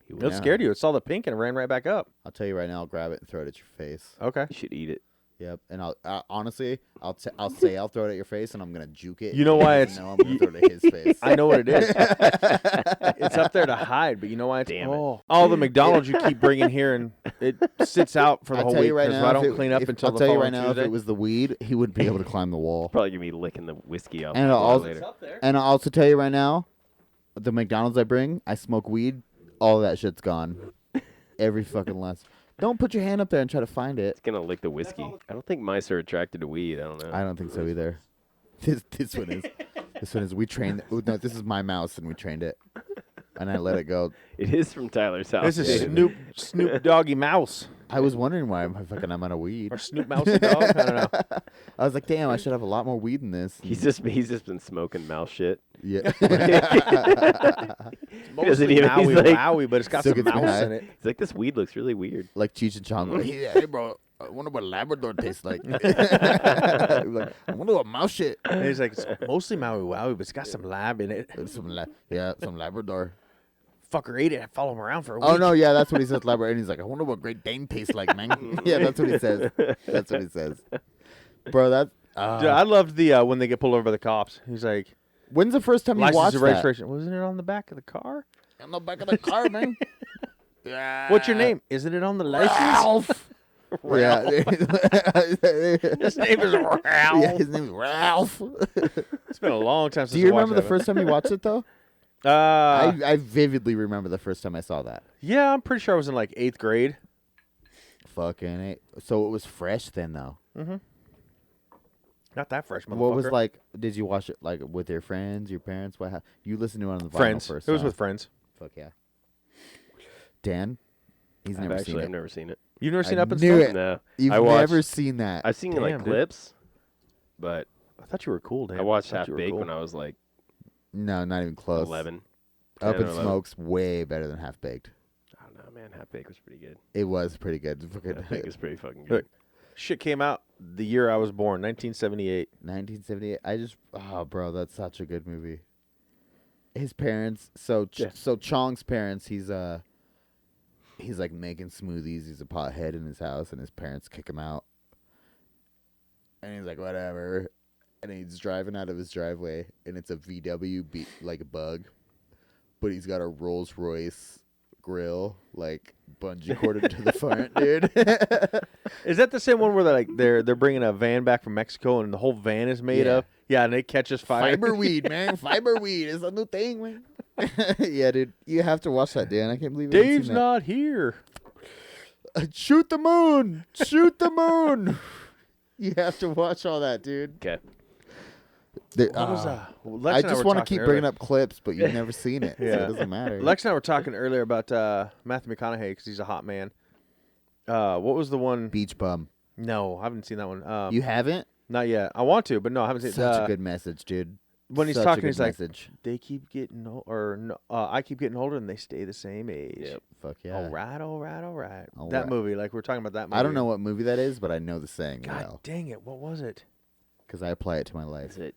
He will. It Yeah. scared you. It saw the pink and it ran right back up. I'll tell you right now. I'll grab it and throw it at your face. Okay. You should eat it. Yep. And honestly, I'll say I'll throw it at your face and I'm gonna juke it. You know why it's- No, I'm gonna throw it at his face. I know what it is. It's up there to hide, but you know why? It's Damn it. all the McDonald's you keep bringing here, and it sits out for the I'll whole tell week you right because now. I if don't it- clean up if- until I'll the tell you following right now, if Tuesday. it was the weed, he wouldn't be able to climb the wall. Probably gonna be licking the whiskey off. And the I'll floor also- later. And I'll also tell you right now, the McDonald's I bring, I smoke weed. All that shit's gone. Every fucking last. Don't put your hand up there and try to find it. It's gonna lick the whiskey. I don't think mice are attracted to weed. I don't know. I don't think so either. This one is. This one is. We trained. No, this is my mouse, and we trained it, and I let it go. It is from Tyler's house. This is dude. Snoop Doggy Mouse I was wondering why I'm out of weed. or Snoop Mouse the dog. I don't know. I was like, damn, I should have a lot more weed in this. He's just been smoking mouse shit. Yeah. doesn't Mostly even- Maui he's like- Wowie, but it's got Still some gets me mouse high. in it. He's like, this weed looks really weird. Like Cheech and Chong. Like, hey, bro, I wonder what Labrador tastes like. Like, I wonder what mouse shit. And he's like, it's mostly Maui Wowie, but it's got some lab in it. Some Labrador. Fucker ate it. I followed him around for a week. Oh no, yeah, that's what he says. Labrador, and he's like, I wonder what Great Dane tastes like, man. Yeah, that's what he says. That's what he says. Bro, that. Dude, I loved the when they get pulled over by the cops. He's like, When's the first time you license watched and that? registration. Wasn't it on the back of the car? On the back of the car, man. Yeah. What's your name? Isn't it on the license? Ralph. Yeah. His name is Ralph. Yeah, his name's Ralph. It's been a long time since Do you I remember the watched first time you watched it though? that. I vividly remember the first time I saw that. Yeah, I'm pretty sure I was in like 8th grade. Fucking it. So it was fresh then, though. Not that fresh, motherfucker. What was like? Did you watch it like with your friends, your parents? You listened to it on the vinyl friends? first? It was huh? with friends. Fuck yeah. Dan, he's never seen I've it. never seen it. You've never seen I Up and knew Stuff? it. No, You've I watched, never seen that. I've seen Damn, like dude. clips, but I thought you were cool, Dan. I watched thought Half you were Baked cool. when I was like No, not even close. 11. Up 10 or and 11. Smoke's way better than Half Baked. I don't know, man. Half Baked was pretty good. It was pretty good. Half Baked was pretty fucking Look, good. shit came out the year I was born, 1978. 1978. Oh, bro, that's such a good movie. His parents, so Yeah. Chong's parents, he's like making smoothies. He's a pothead in his house, and his parents kick him out. And he's like, whatever. And he's driving out of his driveway, and it's a VW like a bug, but he's got a Rolls Royce grill, like bungee corded to the front, dude. Is that the same one where they're bringing a van back from Mexico and the whole van is made Yeah. of? Yeah, and it catches fire. Fiber weed, man. Fiber weed is a new thing, man. Yeah, dude. You have to watch that, Dan. I can't believe you haven't Dave's seen that. not here. Shoot the moon. Shoot the moon. You have to watch all that, dude. Okay. What was that? Well, Lex I and just were want to talking keep bringing earlier. up clips, but you've never seen it, so Yeah. it doesn't matter. Lex and I were talking earlier about Matthew McConaughey because he's a hot man. What was the one? Beach Bum. No, I haven't seen that one. You haven't? Not yet. I want to, but no, I haven't seen it. Such a good message, dude. When he's Such a talking, good he's like, message. they keep getting old, or no, I keep getting older and they stay the same age. Yep. Fuck yeah. All right. All That right. movie, like we're talking about that movie. I don't know what movie that is, but I know the saying God well dang it! What was it? because I apply it to my life. Is it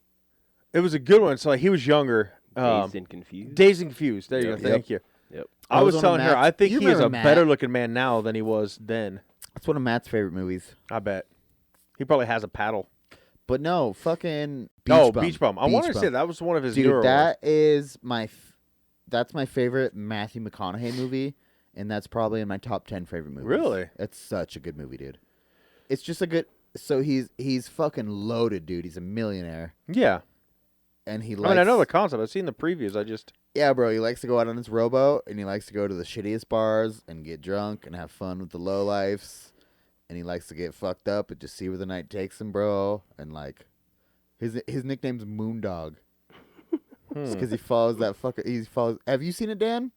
It was a good one. So like he was younger. Dazed and Confused? Dazed and Confused. There you Yep. go. Thank you. Yep. I I was was on a telling her, Matt's- I think you he is a remember Matt. better looking man now than he was then. It's one of Matt's favorite movies. I bet. He probably has a paddle. But no, fucking Beach Bum. Beach Bum. I Beach wanted to Bum. say that was one of his newer Dude, ones. that is that's my favorite Matthew McConaughey movie, and that's probably in my top 10 favorite movies. Really? It's such a good movie, dude. It's just a good. So he's fucking loaded, dude. He's a millionaire, Yeah. and he I likes. mean, I know the concept. I've seen the previews. I just. Yeah, bro. He likes to go out on his rowboat, and he likes to go to the shittiest bars and get drunk and have fun with the lowlifes, and he likes to get fucked up and just see where the night takes him, bro. And like, his nickname's Moondog. Because he follows that fucker. He follows. Have you seen it, Dan?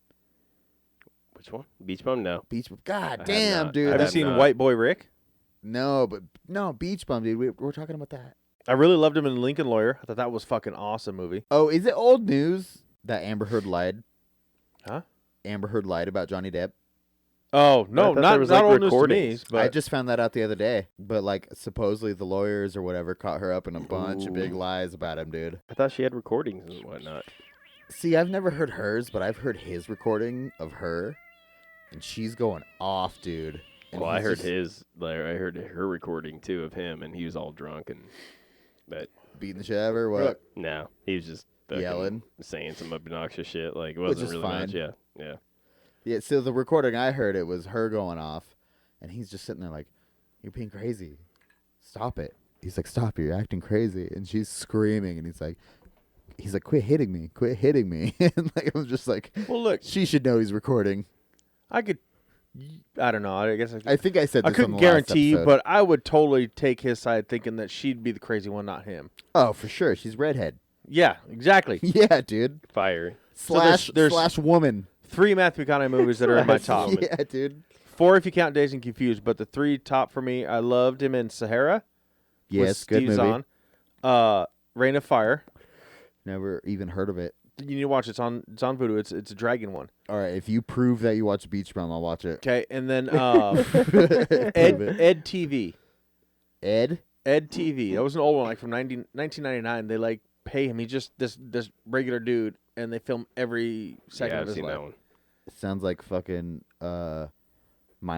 Which one? Beach Bum? No. Beach. God have damn, not. dude. Have you that- seen not. White Boy Rick? No, but no, Beach Bum, dude. We're talking about that. I really loved him in Lincoln Lawyer. I thought that was fucking awesome movie. Oh, is it old news that Amber Heard lied? Huh? Amber Heard lied about Johnny Depp. Oh I no, thought not there was, not like, old news to me. recordings. But I just found that out the other day. But like, supposedly the lawyers or whatever caught her up in a bunch of big lies about him, dude. I thought she had recordings and whatnot. See, I've never heard hers, but I've heard his recording of her, and she's going off, dude. And Well, I he's heard just his. Like, I heard her recording too of him, and he was all drunk and. But beating the shit out of her. What? no, he was just fucking Yelling? saying some obnoxious shit. Like it Which wasn't is really fine. much. Yeah, yeah. Yeah. So the recording I heard, it was her going off, and he's just sitting there like, "You're being crazy. Stop it." He's like, "Stop! You're acting crazy," and she's screaming, and he's like, "Quit hitting me! Quit hitting me!" And like, I'm just like, well, look, she should know he's recording. I could. I don't know. I guess I think I said I this couldn't on the last guarantee, episode. but I would totally take his side, thinking that she'd be the crazy one, not him. Oh, for sure, she's redhead. Yeah, exactly. Yeah, dude. Fire. there's- Slash woman. 3 Matthew McConaughey movies that are in my top. Yeah, dude. 4 if you count Dazed and Confused, but the 3 top for me, I loved him in Sahara. Yes, with good Steve movie. Zahn. Rain of Fire. Never even heard of it. You need to watch it. It's on Vudu. It's a dragon one. All right, if you prove that you watch Beach Bum, I'll watch it. Okay, and then Prove it. Ed TV. Ed? Ed TV. That was an old one, like from 1999. They like pay him. He's just this regular dude, and they film every second Yeah, of I've his seen life. that one. Sounds like fucking My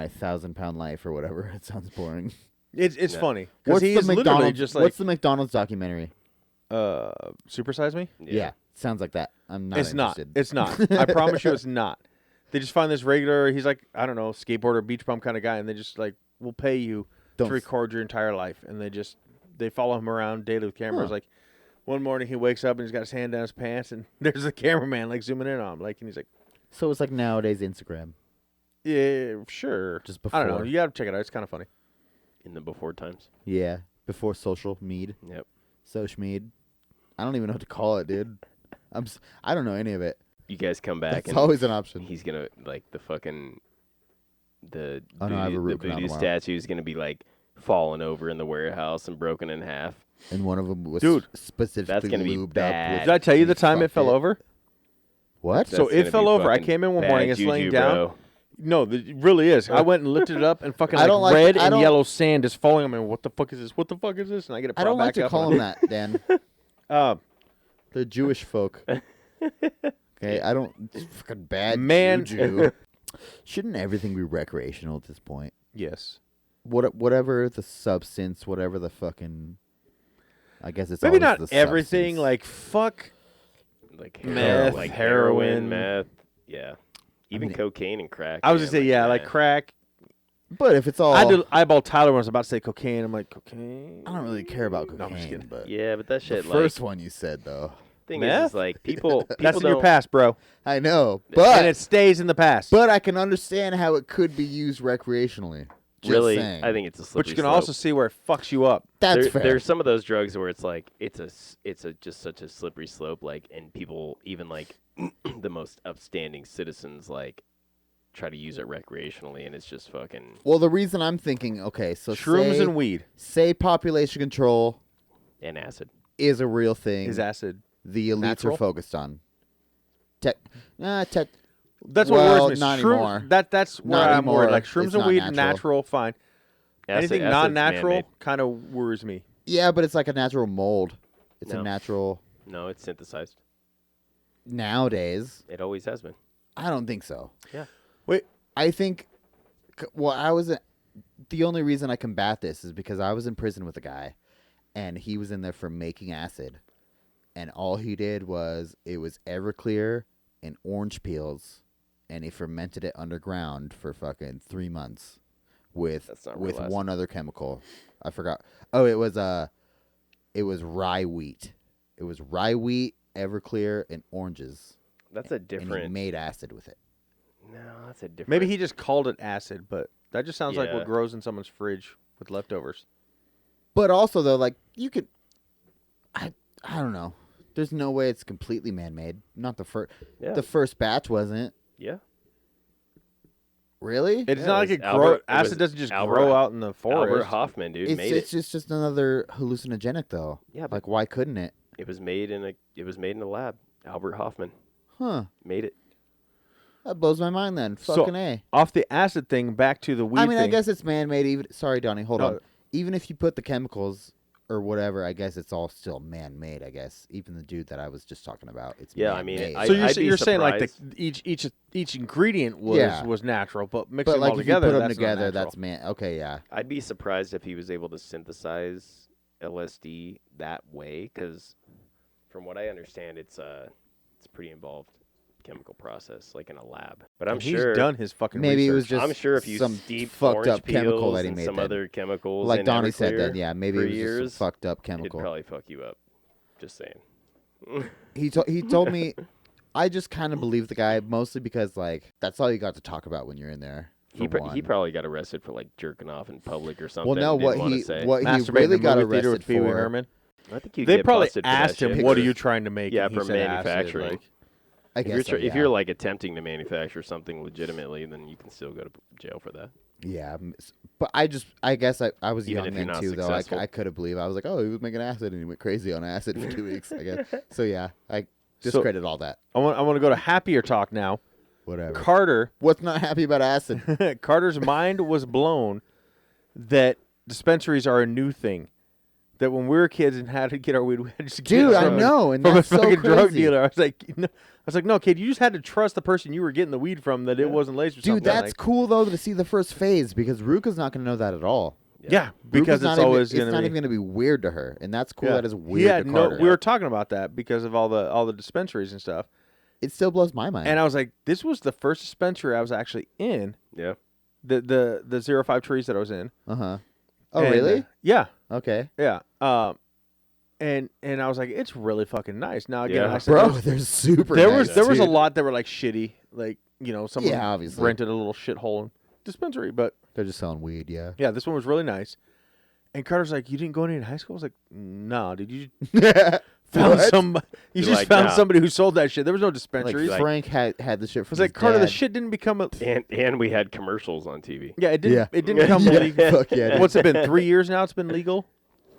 1,000-Pound Life or whatever. It sounds boring. It's Yeah. funny because he is literally just like What's the McDonald's documentary? Supersize Me. Yeah. Sounds like that. I'm not It's not. interested. It's not. I promise you, it's not. They just find this regular. He's like, I don't know, skateboarder, beach bum kind of guy, and they just like, we'll pay you Don't to s- record your entire life, and they follow him around daily with cameras. Huh. Like one morning he wakes up and he's got his hand down his pants, and there's a cameraman like zooming in on him, like, and he's like, So it's like nowadays Instagram. yeah, sure. Just I don't know. before. You gotta check it out. It's kind of funny. In the before times. Yeah. Before social mead. Yep. Social mead. I don't even know what to call it, dude. I don't know any of it. you guys come back That's and always an option. he's gonna like the fucking the Oh, no, I have a voodoo, root the canal voodoo tomorrow. statue is gonna be like falling over in the warehouse and broken in half. And one of them was Dude, specifically that's gonna be lubed bad. up. Did I tell you the time it fell over? What? So That's it gonna fell be over. I fucking came in one bad morning, it's laying juju, down. bro. No, it really is. I went and lifted it up, and fucking I don't like- red I and don't- yellow sand is falling. I'm like, what the fuck is this? What the fuck is this? And I get it I brought don't like back to up. call them that, Dan. They're Jewish folk. Okay, I don't. It's fucking bad Man. juju. Shouldn't everything be recreational at this point? Yes. Whatever the substance, whatever the fucking. I guess it's Maybe always not the everything. substance. Like fuck. Like Meth, like heroin. meth. Yeah. Even mean, cocaine and crack. I was man, gonna say yeah, like nah. crack. But if it's all, I did eyeball Tyler when I was about to say cocaine. I'm like cocaine. I don't really care about No, I'm just cocaine. kidding. But Yeah, but that the shit first like one you said though, thing Meth? is like people That's in don't, your past, bro, I know, and but it stays in the past. but I can understand how it could be used recreationally. Just really. saying. I think it's a slippery But you can slope. also see where it fucks you up. That's fair. There's some of those drugs where it's like it's a just such a slippery slope, like, and people even like the most upstanding citizens like try to use it recreationally, and it's just fucking Well, the reason I'm thinking, okay, so Shrooms say, and weed say population control and acid. is a real thing. is acid. The elites natural? are focused on. Tech. That's Well, what worries me. not Shroom- anymore. That's where Not I'm anymore. worried. Like shrooms It's and not weed, natural. natural, fine. Anything Acid's non-natural man-made. kind of worries me. Yeah, but it's like a natural mold. It's No. a natural. No, it's synthesized. Nowadays, It always has been. I don't think so. Yeah. Wait, I think. Well, the only reason I combat this is because I was in prison with a guy, and he was in there for making acid, and all he did was it was Everclear and orange peels, and he fermented it underground for fucking 3 months with That's not real acid. one other chemical. I forgot. Oh, it was rye wheat. It was rye wheat, Everclear, and oranges. That's a And different. he made acid with it. No, that's a different. maybe he just called it acid, but that just sounds like Yeah. what grows in someone's fridge with leftovers. But also though, like you could, I don't know. There's no way it's completely man-made. Not the first. Yeah. The first batch wasn't. Yeah. Really? It's Yeah, not it like was it grow. Albert- it Acid was doesn't just Albert- grow out in the Albert forest. Hoffman, dude, It's made it's it. just another hallucinogenic though. Yeah, but Like why couldn't it? it was made in a lab. Albert Hoffman Huh? made it. That blows my mind. Then So, fucking A. Off the acid thing, back to the weed I mean, I thing. guess it's man-made. Even sorry, Donnie, hold No. on. Even if you put the chemicals or whatever, I guess it's all still man-made. I guess even the dude that I was just talking about, it's Yeah, I mean, man-made. So you're I'd be you're saying like surprised. each ingredient was Yeah. was natural, but mixing but like them all if you together, put them that's not together, natural. that's man. Okay, yeah. I'd be surprised if he was able to synthesize LSD that way, because from what I understand, it's pretty involved chemical process, like in a lab. But I'm And sure he's done his fucking Maybe it was research. just I'm sure if you some steep fucked orange up chemical peels that he and made some then. other chemicals, Like in Donnie said, Everclear then yeah, maybe for it was just years, some fucked up it'd chemical. probably fuck you up. Just saying. He told me, I just kind of believe the guy mostly because like that's all you got to talk about when you're in there. He for one. probably got arrested for like jerking off in public or something. Well, no, and didn't what wanna he say. what he Masturbating really in got the movie theater arrested with Pee Wee for. Herman. I think you They get probably busted for that asked him, shit. "What are you trying to make?" Yeah, and he for said acid, manufacturing. like- I If guess you're, so, if yeah. you're like attempting to manufacture something legitimately, then you can still go to jail for that. Yeah, but I guess I was Even young if you're then not too, though. successful. I could have believed. I was like, oh, he was making acid and he went crazy on acid for 2 weeks. I guess. So yeah, I discredit all that. I want to go to happier talk now. Whatever. Carter, What's not happy about acid? Carter's mind was blown that dispensaries are a new thing. That when we were kids and had to get our weed, we had to just get Dude, it I from know, and from that's a so fucking drug crazy. dealer. I was like, no, kid, you just had to trust the person you were getting the weed from that it wasn't laced with Dude, something. that's like, cool though to see the first phase because Ruka's not going to know that at all. yeah, because Ruka's it's always it's going not to even be. going to be weird to her, and that's cool. Yeah. That is weird to Carter. We were talking about that because of all the dispensaries and stuff. It still blows my mind. And I was like, this was the first dispensary I was actually in. Yeah. The 05 trees that I was in. Oh, And, really? Yeah, Okay. yeah. And I was like, it's really fucking nice. Now again, Yeah. I said Bro, there was- they're super there nice, was a dude. lot that were like shitty, like someone Yeah, obviously. rented a little shithole dispensary, but They're just selling weed, yeah. yeah, this one was really nice. And Carter's like, you didn't go any in high school? I was like, no, did you? found What? somebody. You You're just like, found nah. somebody who sold that shit. There was no Like dispensaries. Frank had the shit it from was like his Carter, the dad. shit didn't become a. And we had commercials on TV. Yeah, it didn't. Yeah. It didn't come Yeah, legal. fuck yeah, dude. What's it been? 3 years now? It's been legal.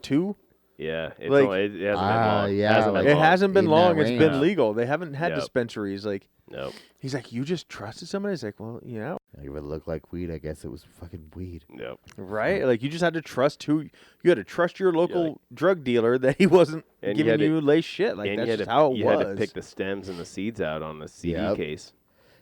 2. Yeah, it's Like- only, it hasn't been long. yeah, Hasn't been like- It long. hasn't been In that long. It's range. been Yeah. legal. They haven't had Yep. dispensaries. Like Nope. he's like, you just trusted somebody. He's like, well, you know, Like, if it looked like weed, I guess it was fucking weed. Nope. right? Like you just had to trust who. You had to trust your local like- drug dealer that he wasn't And you giving had to- you lay shit. Like And that's you had just to, how it you was. had to pick the stems and the seeds out on the CD Yep. case.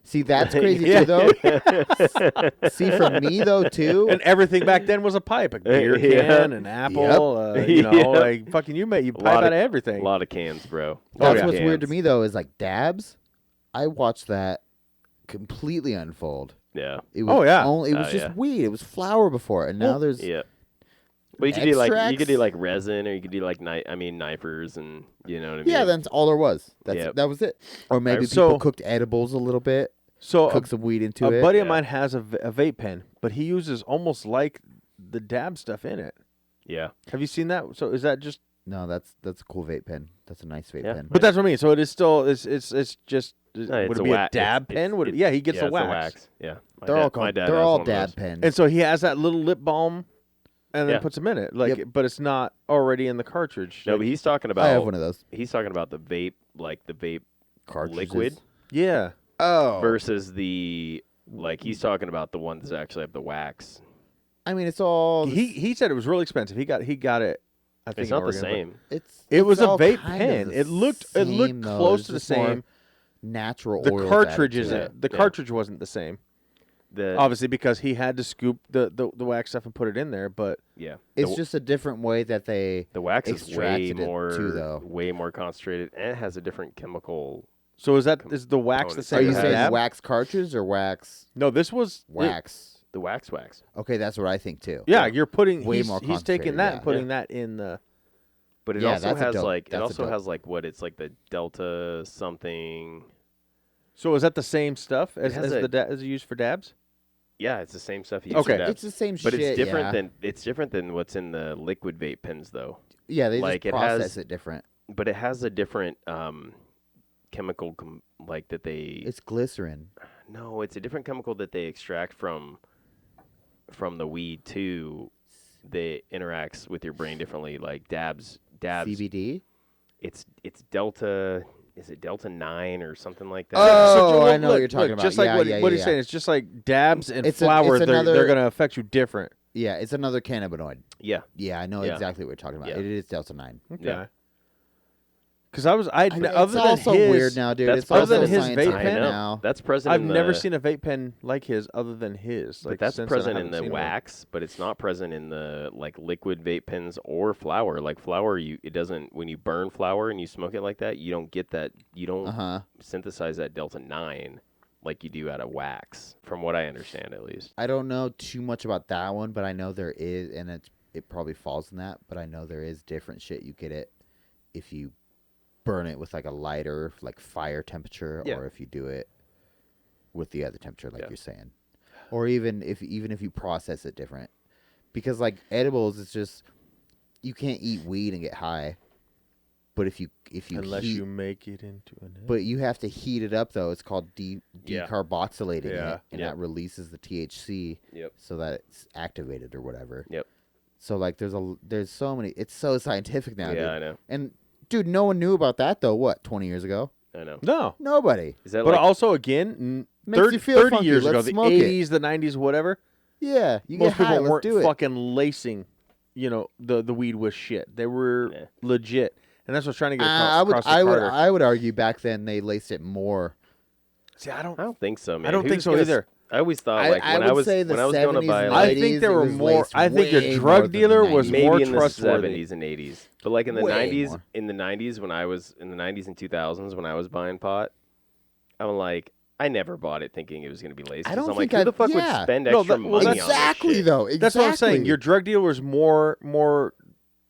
See, that's crazy Yeah. too, though. See, for me though, too. And everything back then was a pipe, a beer Yeah. can, an apple. You know, Yep. like fucking you pipe lot out of- of everything. A lot of cans, bro. That's yeah. what's weird to Cans. me though is like dabs. I watched that completely unfold. Yeah. It was Oh, yeah. only, it was Oh, just yeah. weed. It was flour before, and now Well, there's Yeah. But you could do like Extracts? resin, or you could do like knifers, and you know what I mean. yeah. That's all there was. Yep. That was it. Or maybe So- people cooked edibles a little bit, So cooked some weed into a it. buddy of Yeah. mine has a vape pen, but he uses almost like the dab stuff in it. Yeah. Have you seen that? So is that just? No, that's a cool vape pen. That's a nice vape Yeah. pen. But that's what I mean. So it is still. It's just. No, would it's it a be a wax. dab pen? Would it, yeah, he gets yeah, the it's wax. Yeah. My they're dad- all my called, dad they're has all one of dab those. pens. And so he has that little lip balm, and then Yeah. puts them in it. Like, Yep. but it's not already in the cartridge. No, Like, but he's talking about. I have one of those He's talking about the vape, like the vape cartridges. liquid yeah. Oh, versus the like. He's talking about the ones that actually have the wax. I mean, it's all. He said it was really expensive. He got it. I think It's in not the Oregon, but same. It was it's a all vape kind pen. of the It looked same, though. close It's to the just more same. Natural The oils cartridge added to isn't. it. The Yeah. cartridge wasn't the same. The Obviously, because he had to scoop the wax stuff and put it in there. But yeah. It's the, just a different way that they. the wax is way extracted it more too, though. way more concentrated, and it has a different chemical. so is the wax the Components. same? Are you as it saying dab? wax cartridge or wax? No, this was Wax. The wax. Okay, that's what I think too. Yeah, you're putting Way he's, more he's taking concentrated, that yeah. and putting that in the. But it Yeah, also that's a has dope- like it that's a also dope. has like what it's like the delta something. So is that the same stuff as has as used for dabs? Yeah, it's the same stuff. You Okay. use for It's the same but shit. it's different yeah. than what's in the liquid vape pens though. Yeah, they like, just it process has- it different. But it has a different chemical like that they. It's glycerin. No, it's a different chemical that they extract from the weed too. That interacts with your brain differently. Like dabs. CBD. It's delta. Is it delta 9 or something like that? Oh, I know what look, you're talking look, about. Just like Yeah, what, yeah, what yeah, he's saying, it's just like dabs and It's flour. it's They're another- going to affect you different. Yeah, it's another cannabinoid. Yeah. Yeah, I know Yeah. exactly what you're talking about. Yeah. It is delta 9. Okay. Yeah. Because I It's other than also his, weird now, dude. That's It's other also than his scientific vape I pen? know. now. That's present. I've in never the, seen a vape pen like his other than his. Like, But that's since then, I present in haven't the seen one. wax, but it's not present in the like liquid vape pens or flour. Like flour, it doesn't when you burn flour and you smoke it like that, you don't get that. You don't Uh-huh. synthesize that delta 9 like you do out of wax, from what I understand at least. I don't know too much about that one, but I know there is, and it probably falls in that, but I know there is different shit you get it if you burn it with like a lighter, like fire temperature, Yeah. or if you do it with the other temperature, like Yeah. you're saying, or even if you process it different, because like edibles, it's just you can't eat weed and get high, but if you Unless heat, you make it into an. but you have to heat it up though. It's called Yeah. decarboxylating Yeah. it, and Yep. that releases the THC Yep. so that it's activated or whatever. Yep. So like there's so many. It's so scientific now, Yeah, dude. I know. And dude, no one knew about that though. What, 20 years ago? I know. No. Nobody. Is that But like also, again, Makes 30, you feel 30 funky. years Let's ago, the smoke it. 80s, the 90s, whatever, Yeah, you most get high. people Let's weren't do it. fucking lacing, the weed with shit. They were Yeah. legit. And that's what I was trying to get across, I would across to I would Carter. I would argue back then they laced it more. See, I don't think so, man. I don't think Who's so gonna either. I always thought I- like I when I would was say the when I was going to 70s buy and like I think 80s, there it were was more. laced I think your way more drug than the dealer was 90s. maybe more in the trustworthy. 70s and 80s. But like in the Way 90s, more. in the 90s when I was in the 90s and 2000s when I was buying pot, I'm like I never bought it thinking it was going to be laced. I don't 'cause I'm think like, who the fuck yeah. would spend No, extra that- well, money on Exactly this shit? though. Exactly. That's what I'm saying. Your drug dealer was more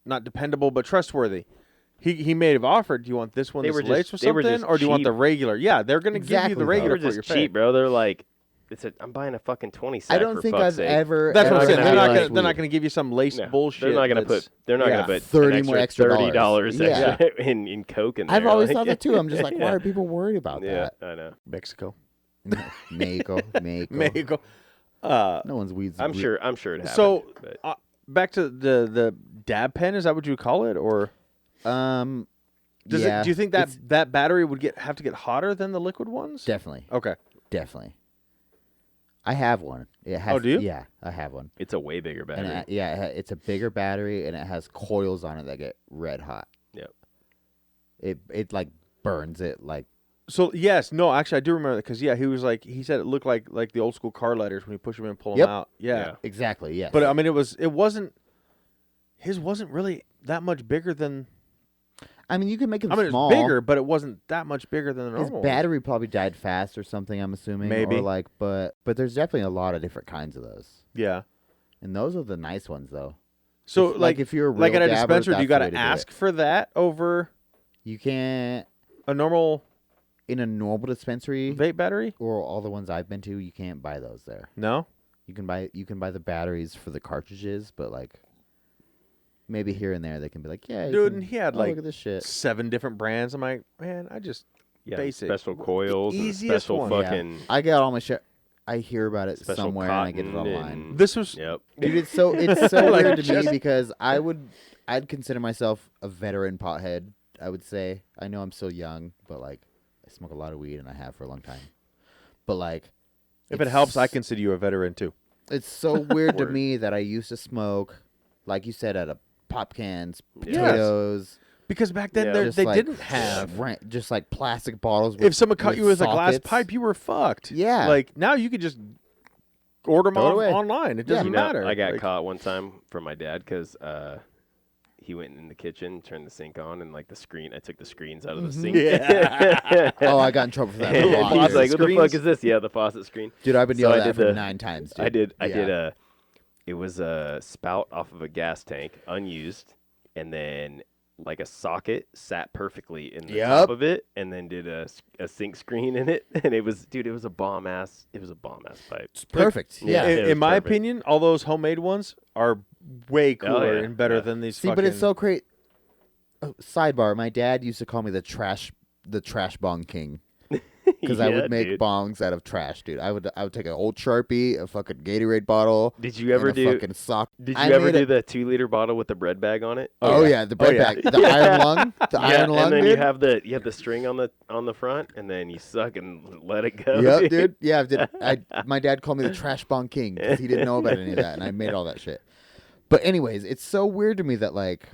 not dependable but trustworthy. He may have offered, do you want this one They that's were laced just- with they were something, just or do you want the cheap. regular? Yeah, they're going to give you Exactly, the though. They regular were for just your pay. cheap, bro. They're like I'm buying a fucking 20 sack. I don't for think fuck's I've sake. ever. That's what I'm ever saying. had They're not weed. going to give you some laced No, bullshit. They're not gonna that's- put. They're not yeah. gonna put 30 an more extra extra $30 Yeah. extra in Coke in there. I've always like- thought that too. I'm just like, why Yeah. are people worried about Yeah, that? I know. Mexico. Mexico. Mexico. No one's weeds. I'm sure it happened. So but back to the dab pen. Is that what you call it, or does yeah, it? Do you think that battery would have to get hotter than the liquid ones? definitely, Okay. definitely. I have one. It has, do you? Yeah, I have one. it's a way bigger battery. And it's a bigger battery, and it has coils on it that get red hot. Yep. It like burns it like. So yes, no, actually, I do remember that because he said it looked like the old school car lighters when you push them in and pull Yep. them out. Yeah. Exactly. Yes. But I mean, his wasn't really that much bigger than. I mean, you can make them I mean, small. it's bigger, but it wasn't that much bigger than the His normal. battery probably died fast or something. I'm assuming. Maybe. Or like, but there's definitely a lot of different kinds of those, Yeah. and those are the nice ones though. So If you're a like real at a dabber, dispenser, do you that's got the way to do ask it. for that over You can't a normal in a normal dispensary vape battery? or all the ones I've been to. You can't buy those there. No. You can buy the batteries for the cartridges, but like maybe here and there they can be like, yeah, you Dude, can- and he had oh, like look at this shit. 7 different brands. I'm like, man, I just Yeah, basic. special coils, and easiest special one. fucking I get all my shit. I hear about it special somewhere and I get it cotton online. and- This was Yep. Dude, it's so Like, weird to just- me because I'd consider myself a veteran pothead. I would say I know I'm still young, but like I smoke a lot of weed and I have for a long time. But like, if it helps, I consider you a veteran too. It's so weird to Word. me that I used to smoke, like you said, out of pop cans, Yes. potatoes. Because back then Yeah. they just like didn't have. just like plastic bottles. If someone caught you with a glass sockets. pipe, you were fucked. Yeah. Like now you could just order them Throw it away. online. It Yeah. doesn't You know, matter. I got Like, caught one time from my dad because he went in the kitchen, turned the sink on, and like the screen. I took the screens out of the sink. Yeah. Oh, I got in trouble for that. And a lot, he's dude. like, "What the fuck Screens? is this?" Yeah, the faucet screen. Dude, I've been So yelling I at that did for the- 9 times. Dude. I did Yeah. it was a spout off of a gas tank, unused, and then like a socket sat perfectly in the Yep. top of it, and then did a sink screen in it, and it was a bomb ass pipe. It's perfect. Yeah. Yeah. it in was my perfect. opinion, all those homemade ones are way cooler yeah. and better Yeah. than these. See, fucking, but it's so great. Oh, sidebar: my dad used to call me the trash bong king because I Yeah, would make dude. bongs out of trash, dude. I would take an old Sharpie, a fucking Gatorade bottle. Did you ever and a do? fucking sock? Did I you ever made do a- the 2-liter bottle with the bread bag on it? Oh yeah, the bread yeah. bag, the iron lung, the iron lung, and then dude. you have the string on the front, and then you suck and let it go. Yep, dude. Yeah, my dad called me the trash bong king because he didn't know about any of that, and I made all that shit. But anyways, it's so weird to me that like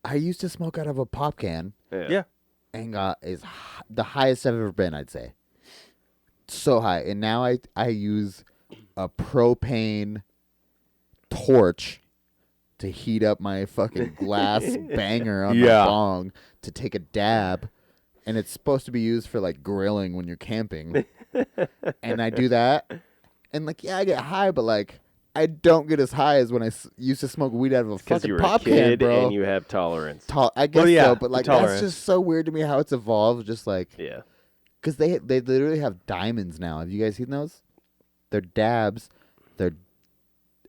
I used to smoke out of a pop can Yeah. and got the highest I've ever been, I'd say. So high, and now I use a propane torch to heat up my fucking glass banger on Yeah. my bong to take a dab, and it's supposed to be used for like grilling when you're camping. And I do that, and like yeah, I get high, but like I don't get as high as when I used to smoke weed out of a Because fucking you were pop a kid can, bro. and you have tolerance. I guess yeah, so, the but like that's tolerance. just so weird to me how it's evolved. Just like Yeah. because they literally have diamonds now. Have you guys seen those? They're dabs.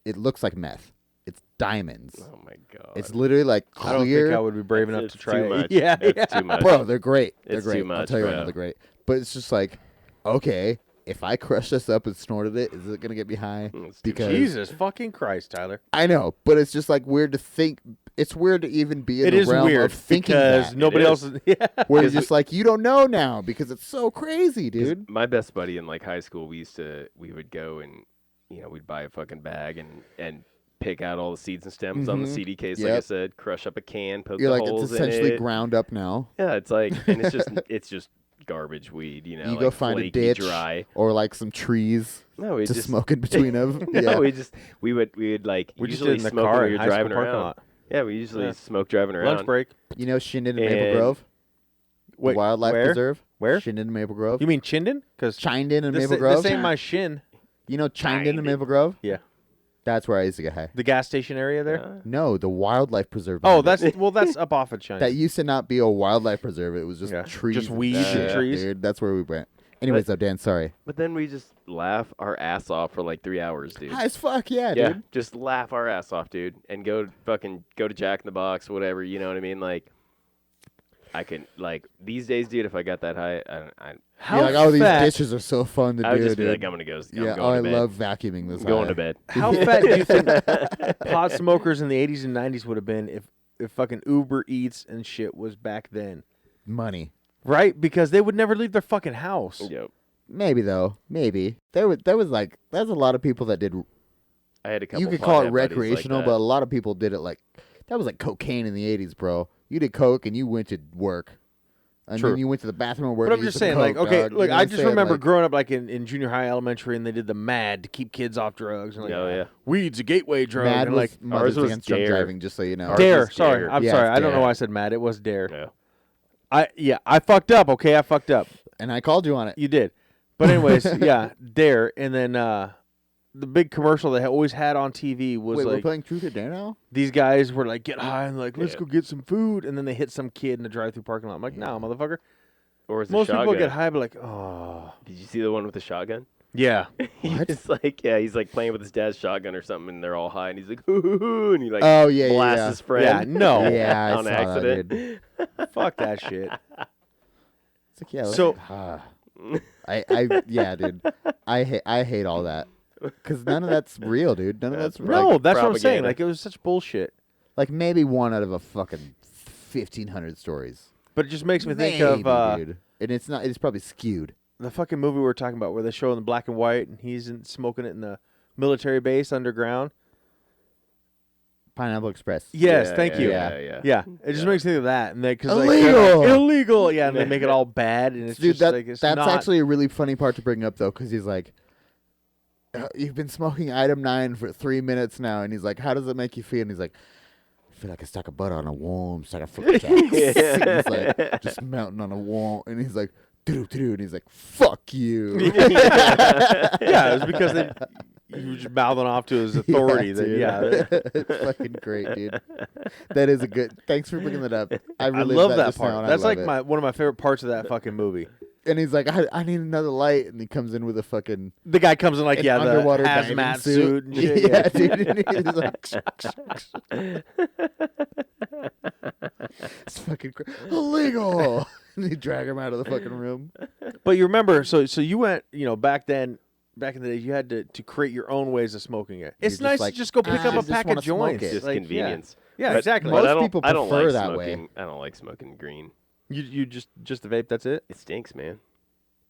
It looks like meth. It's diamonds. Oh my god. It's literally like I don't think clear. I would be brave enough It's to try too it. much. Yeah, It's too much. Bro, they're great. They're It's great. too I'll much, tell you right bro. now, they're great. But it's just like, okay, if I crush this up and snorted it, is it gonna get me high? It's too Because Jesus fucking Christ, Tyler. I know, but it's just like weird to think. It's weird to even be in It the is realm weird of thinking because that. nobody It else is. Yeah. where you're just like, you don't know now because it's so crazy, 'Cause dude. My best buddy in like high school, we would go and we'd buy a fucking bag and pick out all the seeds and stems on the Mhm. CD case, like I Yep. said, crush up a can, poke You're the like, holes it's essentially in it. ground up now. Yeah, it's like, and it's just garbage weed, You like go find a flaky, ditch dry. or like some trees No, we to just smoke in between of. no, Yeah. we would like We just usually did in the smoke car when in we high were school driving parking around. lot. Yeah, we usually Yeah. smoke driving around. Lunch break. You know Shindan and Maple And- Grove? Wait, Wildlife where? Preserve? Where? Shindan and Maple Grove? You mean Chinden? Because Chinden and this, Maple Grove? this ain't my shin. You know Chinden and Maple Grove? Yeah. That's where I used to get high. The gas station area there. Yeah. No, the Wildlife Preserve. Oh, behind it. that's up off of China. That used to not be a wildlife preserve. It was just Yeah. trees. Just and weeds and shit, trees. Dude, that's where we went. Anyways, though, Dan, sorry. But then we just laugh our ass off for like 3 hours, dude. High as fuck, yeah, Yeah, dude. just laugh our ass off, dude, and go to Jack in the Box, whatever. You know what I mean? Like, I can like these days, dude. If I got that high, I How You're like, oh, these fat? dishes are so fun to I would do, just be dude. like, I'm gonna go. I'm Yeah, going I to bed. love vacuuming this. I'm going high. to bed. How fat do you think pot smokers in the 80s and 90s would have been if fucking Uber Eats and shit was back then? Money. Right? Because they would never leave their fucking house. Yep. Maybe though. Maybe there was there's a lot of people that did. I had a couple. You could call it pothead buddies recreational, like but a that. lot of people did it like that was like cocaine in the '80s, bro. You did coke and you went to work, and True. then you went to the bathroom and work. But I'm and you just did saying, coke, like, okay, dog. look, You know I what I'm just saying? remember Like, growing up, like, in junior high, elementary, and they did the MAD to keep kids off drugs. And, like, Oh, yeah. weed's a gateway drug. Mad and, was like, Mothers was Against Drunk Dare. Driving, just so you know. Ours Dare. was Sorry, Dare. I'm Yeah, sorry. it's I don't know Dare. why I said MAD. It was Dare. Yeah. I fucked up, okay? I fucked up. And I called you on it. You did. But anyways, yeah, Dare. And then the big commercial they always had on TV was Wait, we're like, playing Truth or Dare now? these guys were like, get high and like, let's Yeah. go get some food. And then they hit some kid in the drive-thru parking lot. I'm like, no, motherfucker. Or was the Most shotgun? people get high, but like, oh. Did you see the one with the shotgun? Yeah. He's like, yeah, he's like playing with his dad's shotgun or something, and they're all high, and he's like, hoo hoo hoo, and he like Oh yeah, blasts yeah. his friend. Yeah, no. Yeah, I on saw accident. that, dude. Fuck that shit. It's like, yeah. So- yeah, dude. I hate all that because none of that's real, dude. None of that's real. No, that's what I'm saying. propaganda. Like, it was such bullshit. Like maybe one out of a fucking 1,500 stories. But it just makes me think Maybe, of dude. And it's not. It's probably skewed. the fucking movie we were talking about where they show in the black and white and he's smoking it in the military base underground. Pineapple Express. Yes, Yeah, thank yeah, you. Yeah. Yeah, it just makes me think of that, and they because Illegal! illegal, yeah, and they make it all bad, and it's Dude, just like it's that's not. actually a really funny part to bring up though, because he's like, "You've been smoking item 9 for 3 minutes now," and he's like, "How does it make you feel?" And he's like, "I feel like a stack of butter on a warm stack of flapjacks." And he's like, just melting on a warm, and he's like, "Doo doo," and he's like, "Fuck you." Yeah, it was because you were just mouthing off to his authority. dude. Yeah, It's fucking great, dude. That is a good. Thanks for bringing that up. I I really love that just now, part. and I That's love like it. one of my favorite parts of that fucking movie. And he's like, I need another light, and he comes in with a fucking The guy comes in like, an the underwater diving hazmat suit and shit. Yeah, dude. And he's like, it's fucking illegal. And they drag him out of the fucking room. But you remember, so you went, back then, back in the day, you had to create your own ways of smoking it. It's just nice like, to just go pick I up a just pack wanna of smoke joints. it. Just Like, convenience. Yeah, But- exactly. But Most I don't, people I don't prefer like that way. smoking. I don't like smoking green. You just the vape. That's it, It stinks, man.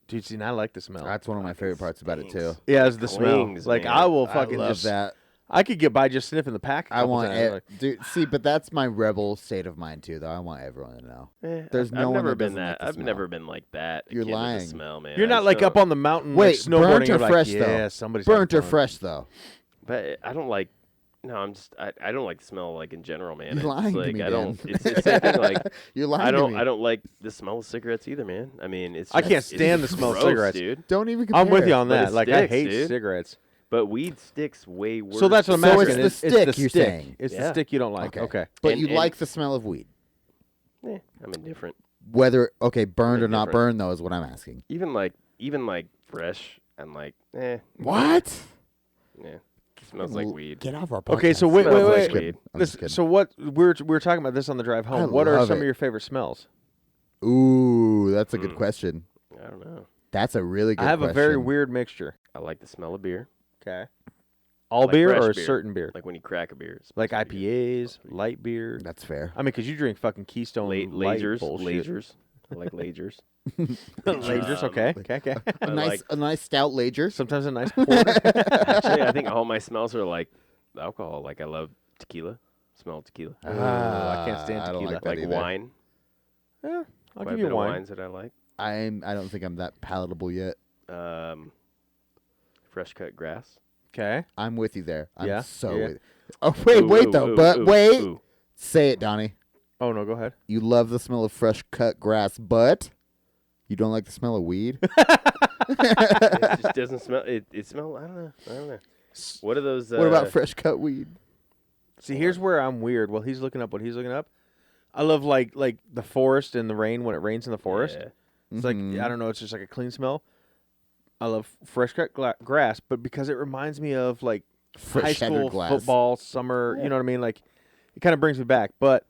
dude. See, and I like the smell. That's one of my favorite parts about it too. Yeah, it's the smell. Clings, Like man. I will I fucking love just that. I could get by just sniffing the pack. a I couple want times, like, dude. See, but that's my rebel state of mind too, though. I want everyone to know. I've There's no one never that been doesn't like that. the I've smell. never been like that. You're kid with the lying. smell, man. you're not like up on the mountain, Wait, like, snowboarding. burnt or you're like, fresh, yeah, though? somebody's Burnt or having fun. fresh though? But I don't like. No, I don't like the smell like in general, man. You're It's lying to like, me, I don't. Dan. It's the same thing. Like You're lying I to don't. me. I don't like the smell of cigarettes either, man. I mean, it's. I just- can't it's stand the smell of gross, cigarettes. dude. Don't even compare. I'm with you on But that. it Like I sticks, hate dude. cigarettes. But weed sticks way worse. So that's what I'm So asking. it's the It's the stick, you're stick. saying? It's the Yeah. stick you don't like. Okay. But And- you and- like the smell of weed, I'm indifferent. whether burned They're or not different. burned though is what I'm asking. Even like fresh and like What? yeah. It smells like weed. Get off our podcast. Okay, so wait, Smells wait, like wait. weed. I'm just kidding. So what we were talking about this on the drive home. I What are love some it. of your favorite smells? Ooh, that's a good question. I don't know. That's a really good I have question. a very weird mixture. I like the smell of beer. Okay. All Like beer fresh or a beer. certain beer? Like when you crack a beer. it Like smells pretty good. IPAs, light beer. That's fair. I mean, because you drink fucking Keystone Light Lagers. bullshit. Lagers. I like Lagers. Lagers, okay. Okay. A I nice, like- a nice stout lager. Sometimes a nice porter. Actually, I think all my smells are like alcohol. Like I love tequila. Smell of tequila. I can't stand I don't tequila. like that Like either. wine. Yeah, I'll Quite a give you bit wine. of wines that I like. I don't think I'm that palatable yet. Fresh cut grass. Okay. I'm with you there. I'm Yeah? so Yeah. with. Oh wait, Ooh, wait ooh, though. ooh, But ooh, wait, ooh. say it, Donnie. Oh no, go ahead. You love the smell of fresh cut grass, but you don't like the smell of weed. It just doesn't smell. It smells. I don't know. What are those? What about fresh cut weed? See, here's where I'm weird. While he's looking up what he's looking up, I love like the forest and the rain when it rains in the forest. Yeah. It's like Mhm. I don't know. It's just like a clean smell. I love fresh cut grass, but because it reminds me of like high Fresh school glass. football, summer. You know what I mean? Like it kind of brings me back. But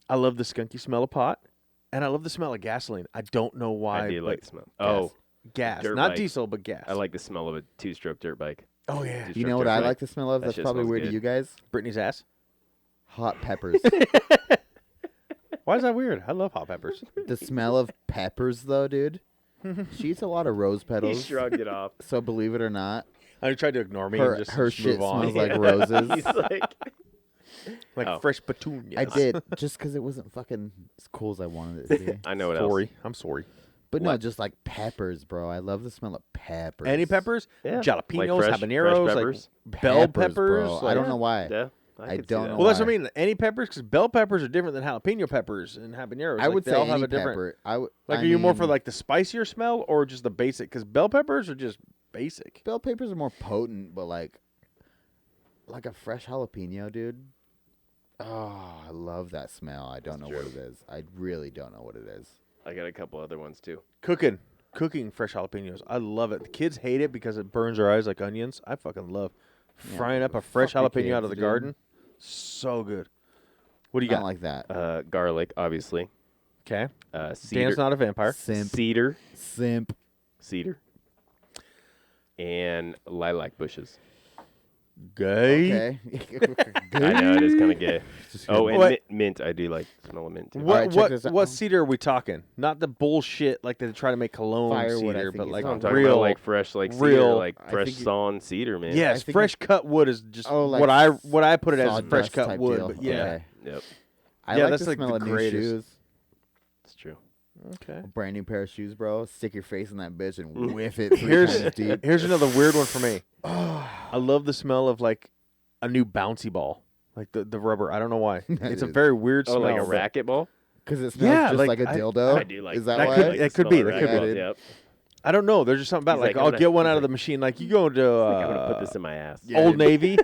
I love the skunky smell of pot, and I love the smell of gasoline. I don't know why. I do but like the smell. Oh, gas, dirt not bike. diesel, but gas. I like the smell of a 2-stroke dirt bike. Oh yeah, You know what I like the smell of? That That's shit probably smells weird to good. you guys. Brittany's ass. Hot peppers. Why is that weird? I love hot peppers. The smell of peppers, though, dude. She eats a lot of rose He petals. shrugged it off. So believe it or not, I tried to ignore me her and just her move shit on. smells like roses. He's like, like Oh. fresh petunias. I did just because it wasn't fucking as cool as I wanted it to be. I know what else. Sorry, I'm sorry. But no, What? just like peppers, bro. I love the smell of peppers. Any peppers? Yeah. Jalapenos, Like fresh habaneros, peppers. like bell peppers. bro. I like- don't know why. Yeah, I could see don't that. know Well, that's what why. I mean. Any peppers, because bell peppers are different than jalapeno peppers and habaneros. I Like, would they say all have any a different. pepper. I would. Like, I are you more for mean, like the spicier smell or just the basic? Because bell peppers are just basic. bell peppers are more potent, but like a fresh jalapeno, dude. Oh, I love that smell. I don't know what it is. I really don't know what it is. I got a couple other ones too. Cooking fresh jalapenos. I love it. The kids hate it because it burns their eyes like onions. I fucking love frying up a fresh fuck the jalapeno out kids, of the dude. garden. So good. What do you Not got? like that. Garlic, obviously. Okay. Cedar. Dan's not a vampire. Simp. Cedar. Simp. And lilac bushes. Gay. Okay. I know it is kind of gay. Just Oh, kidding. and What? mint. I do like the smell of mint too. What Alright, check this out. what cedar are we talking? Not the bullshit like they try to make cologne Firewood, I cedar, think but he's like I'm talking talking real about like fresh, like cedar, real- like I fresh think you- sawn cedar, man. Yes, think fresh cut wood is just like what I put it as sawdust fresh cut type wood. deal. But yeah, Okay. Yep, I Yeah, like that's the like smell the of new greatest. shoes. it's true. okay. A brand new pair of shoes, bro. Stick your face in that bitch and Mm. whiff it 3 Here's times deep. here's another weird one for me. I love the smell of like a new bouncy ball, like the rubber. I don't know why. It's a is. very weird Oh, smell. like a but- racquetball. Because it smells Yeah, just like, like a I- dildo. I do like Is that that why? could- that could be, that could be. Yep. I don't know. There's just something about He's like like, I'm I'll gonna- get one he's out of like- the machine. Like you go to I'm gonna put this in my ass. Yeah, Old dude. Navy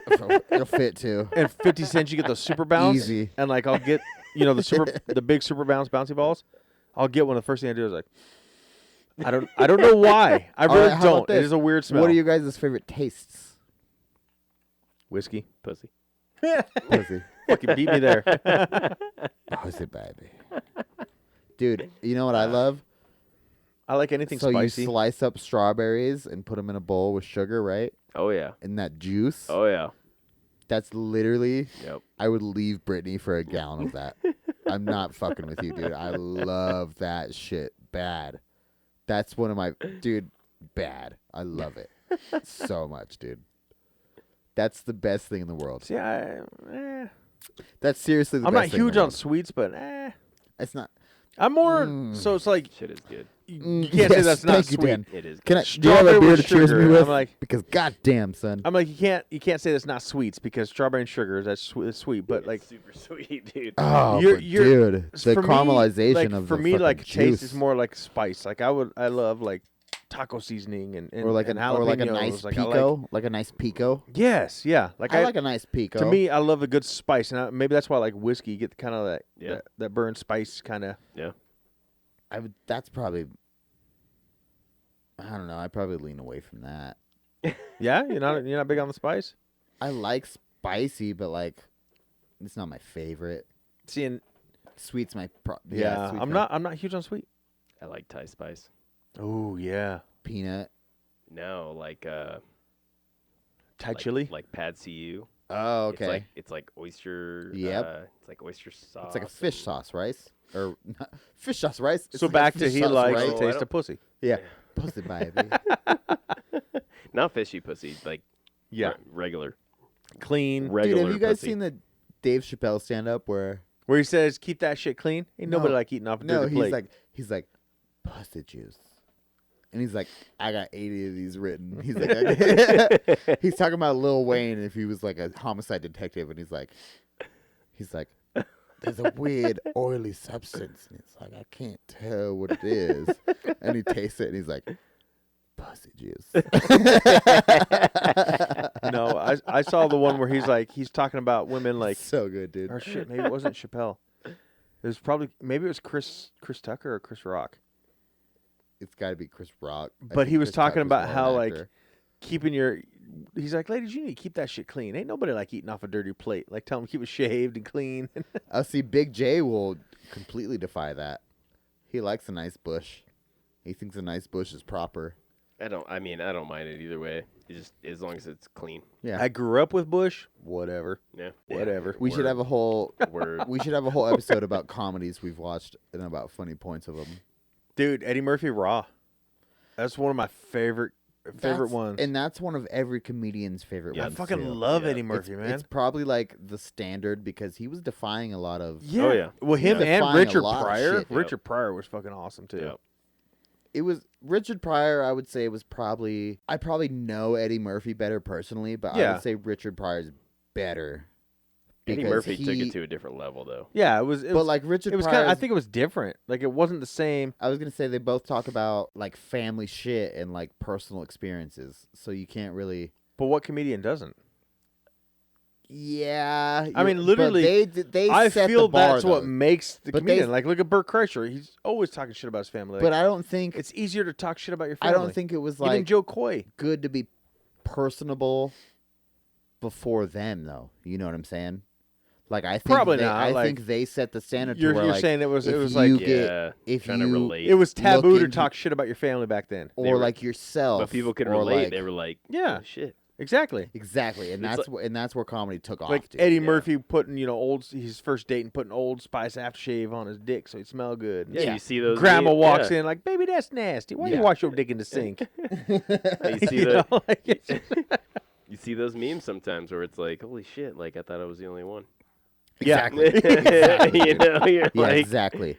It'll fit too. and 50 cents you get those super bounce. Easy. And like I'll get the big super bouncy balls. I'll get one. The first thing I do is like I don't know why. I All really right, how about don't. It this? is a weird smell. What are you guys' favorite tastes? Whiskey? Pussy. Pussy. Fucking beat me there. Pussy, baby. Dude, you know what I love? I like anything So spicy. you slice up strawberries and put them in a bowl with sugar, right? Oh yeah. And that juice. Oh yeah. That's literally. Yep. I would leave Brittany for a gallon of that. I'm not fucking with you, dude. I love that shit. Bad. That's one of my dude. Bad. I love it so much, dude. That's the best thing in the world. See, That's seriously the I'm best not thing in huge the on world. sweets, but It's not. I'm more. So it's like Shit is good. you can't say Yes, that's not thank you, sweet. Dan. It is. Can I? Good. Do you have a Strawberry beer with to cheers sugar. me with? I'm like- because goddamn, son. I'm like you can't say that's not sweets because strawberry and sugar that's sweet, but like super sweet, dude. Oh, You're- but you're- dude, the for me, caramelization like, of for the me fucking like juice. taste is more like spice. Like I love like taco seasoning and or like and a or like a jalapenos. nice Like, I pico, like a nice pico. yes, yeah. Like I like a nice pico. to me, I love a good spice, and maybe that's why I like whiskey. You get kind of that Yeah. that burnt spice kind of. Yeah. That's probably. I don't know. I probably lean away from that. Yeah, you're not big on the spice. I like spicy, but like, it's not my favorite. Seeing, Sweet's my yeah, sweet's I'm my not huge on sweet. I like Thai spice. Oh yeah, peanut. No, like Thai chili. like pad see Oh, okay. It's like oyster. Yep. It's like oyster sauce. It's like a fish sauce rice or fish sauce rice. It's So like a back to fish he sauce likes rice. the I taste don't- of pussy. Yeah, pussy baby. Not fishy pussy, like Yeah, regular. clean. Dude, Regular have you guys pussy. seen the Dave Chappelle stand up where? Where he says, "Keep that shit clean." Ain't nobody No. like eating off a No, dirty he's plate. like pussy juice, and he's like, I got 80 of these written. He's like, he's talking about Lil Wayne if he was like a homicide detective, and he's like, there's a weird oily substance, and it's like I can't tell what it is, and he tastes it, and he's like, pussy juice. No, I saw the one where he's talking about women like, so good, dude. or shit, maybe it wasn't Chappelle. It was maybe it was Chris Tucker or Chris Rock. it's got to be Chris Rock. I But think he was Chris Rock talking about more how an like actor. keeping your. He's like, ladies, you need to keep that shit clean. Ain't nobody like eating off a dirty plate. Like, tell them keep it shaved and clean. See, Big J will completely defy that. He likes a nice bush. He thinks a nice bush is proper. I don't mind it either way. It's just as long as it's clean. Yeah. I grew up with Bush. Whatever. Yeah. Whatever. We should have a whole Word. we should have a whole episode about comedies we've watched and about funny points of them. Dude, Eddie Murphy Raw. That's one of my favorite ones. And that's one of every comedian's favorite Yeah, I ones. fucking too. love Yeah. Eddie Murphy, man. It's probably like the standard because he was defying a lot of. Yeah. Oh, yeah. Well, him Yeah. and Defying a Richard lot of Pryor. shit. Richard Pryor was fucking awesome too. Yeah. It was Richard Pryor. I would say was probably. I probably know Eddie Murphy better personally, but I Yeah. would say Richard Pryor's better. Eddie because Murphy took it to a different level, though. Yeah, it was. But like Richard it was Pryor, kind. I think it was different. Like it wasn't the same. I was gonna say they both talk about like family shit and like personal experiences, so you can't really. But what comedian doesn't? Yeah, I mean, but literally, they I set feel the bar, that's what though. makes the But they- comedian. Like, look at Burt Kreischer. He's always talking shit about his family. Like, But I don't think it's easier to talk shit about your I family. don't think it was even like Joe Coy. good to be personable before them, though. You know what I'm saying? Like I think Probably they, not, I like, think they set the standard. You're, to where, you're like, saying it was if like you Yeah. get if trying you to relate. it was taboo to into- talk shit about your family back then. or They were- like yourself, But people could or relate. like- They were like, Yeah. oh, shit. Exactly. exactly, and It's that's where comedy took off. Like dude. Eddie Yeah. Murphy putting his first date and putting Old Spice aftershave on his dick so he'd smell good. Yeah, Yeah. you see those. Grandma walks yeah. in like, baby, that's nasty. Why you Yeah. wash your dick in the sink? You see You the, know, like, it's- you see those memes sometimes where it's like, holy shit, like I thought I was the only one. exactly, You know, you're yeah, like, exactly.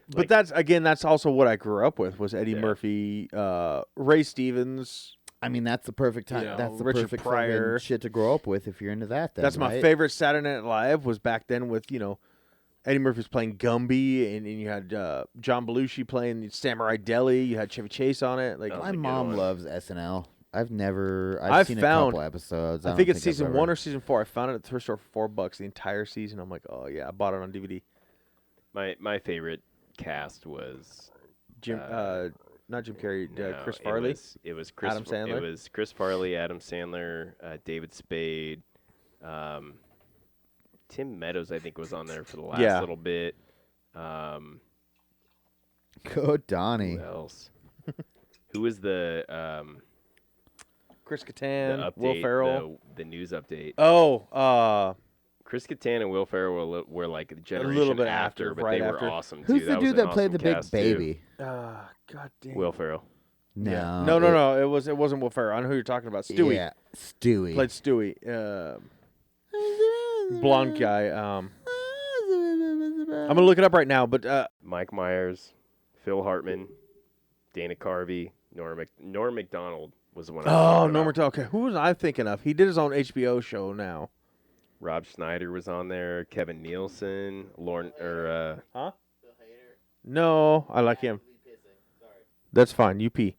But that's also what I grew up with was Eddie Yeah. Murphy, Ray Stevens. I mean, that's the perfect time. You know, That's the Richard perfect Pryor. fucking shit to grow up with if you're into that. Then, That's my right? favorite Saturday Night Live was back then with, Eddie Murphy's playing Gumby and you had John Belushi playing Samurai Deli. You had Chevy Chase on it. Like Oh, My a good mom one. loves SNL. I've I've seen found- a couple episodes. I think it's season 1 or season 4. I found it at the thrift store for $4 the entire season. I'm like, oh yeah, I bought it on DVD. my favorite cast was Jim, not Jim Carrey, no, Chris Farley. It was Chris. Adam Sandler? It was Chris Farley, Adam Sandler, David Spade, Tim Meadows. I think was on there for the last Yeah. little bit. Go Donnie. Who else? Who was the Chris update? Kattan, Will Ferrell. The news update. Oh, Chris Kattan and Will Ferrell were like a generation little bit after, after, but right they after. were awesome too. Who's the was dude an that played awesome the big cast, too. baby? God damn. Will Ferrell. No. No. It wasn't Will Ferrell. I know who you're talking about. Stewie Yeah, Stewie. played Stewie. Blonde guy. I'm gonna look it up right now. But Mike Myers, Phil Hartman, Dana Carvey, Norm Macdonald was the one. I was talking Norman. about. Okay, who was I thinking of? He did his own HBO show now. Rob Schneider was on there. Kevin Nielsen, Lauren, No, I like him. That's fine. You pee.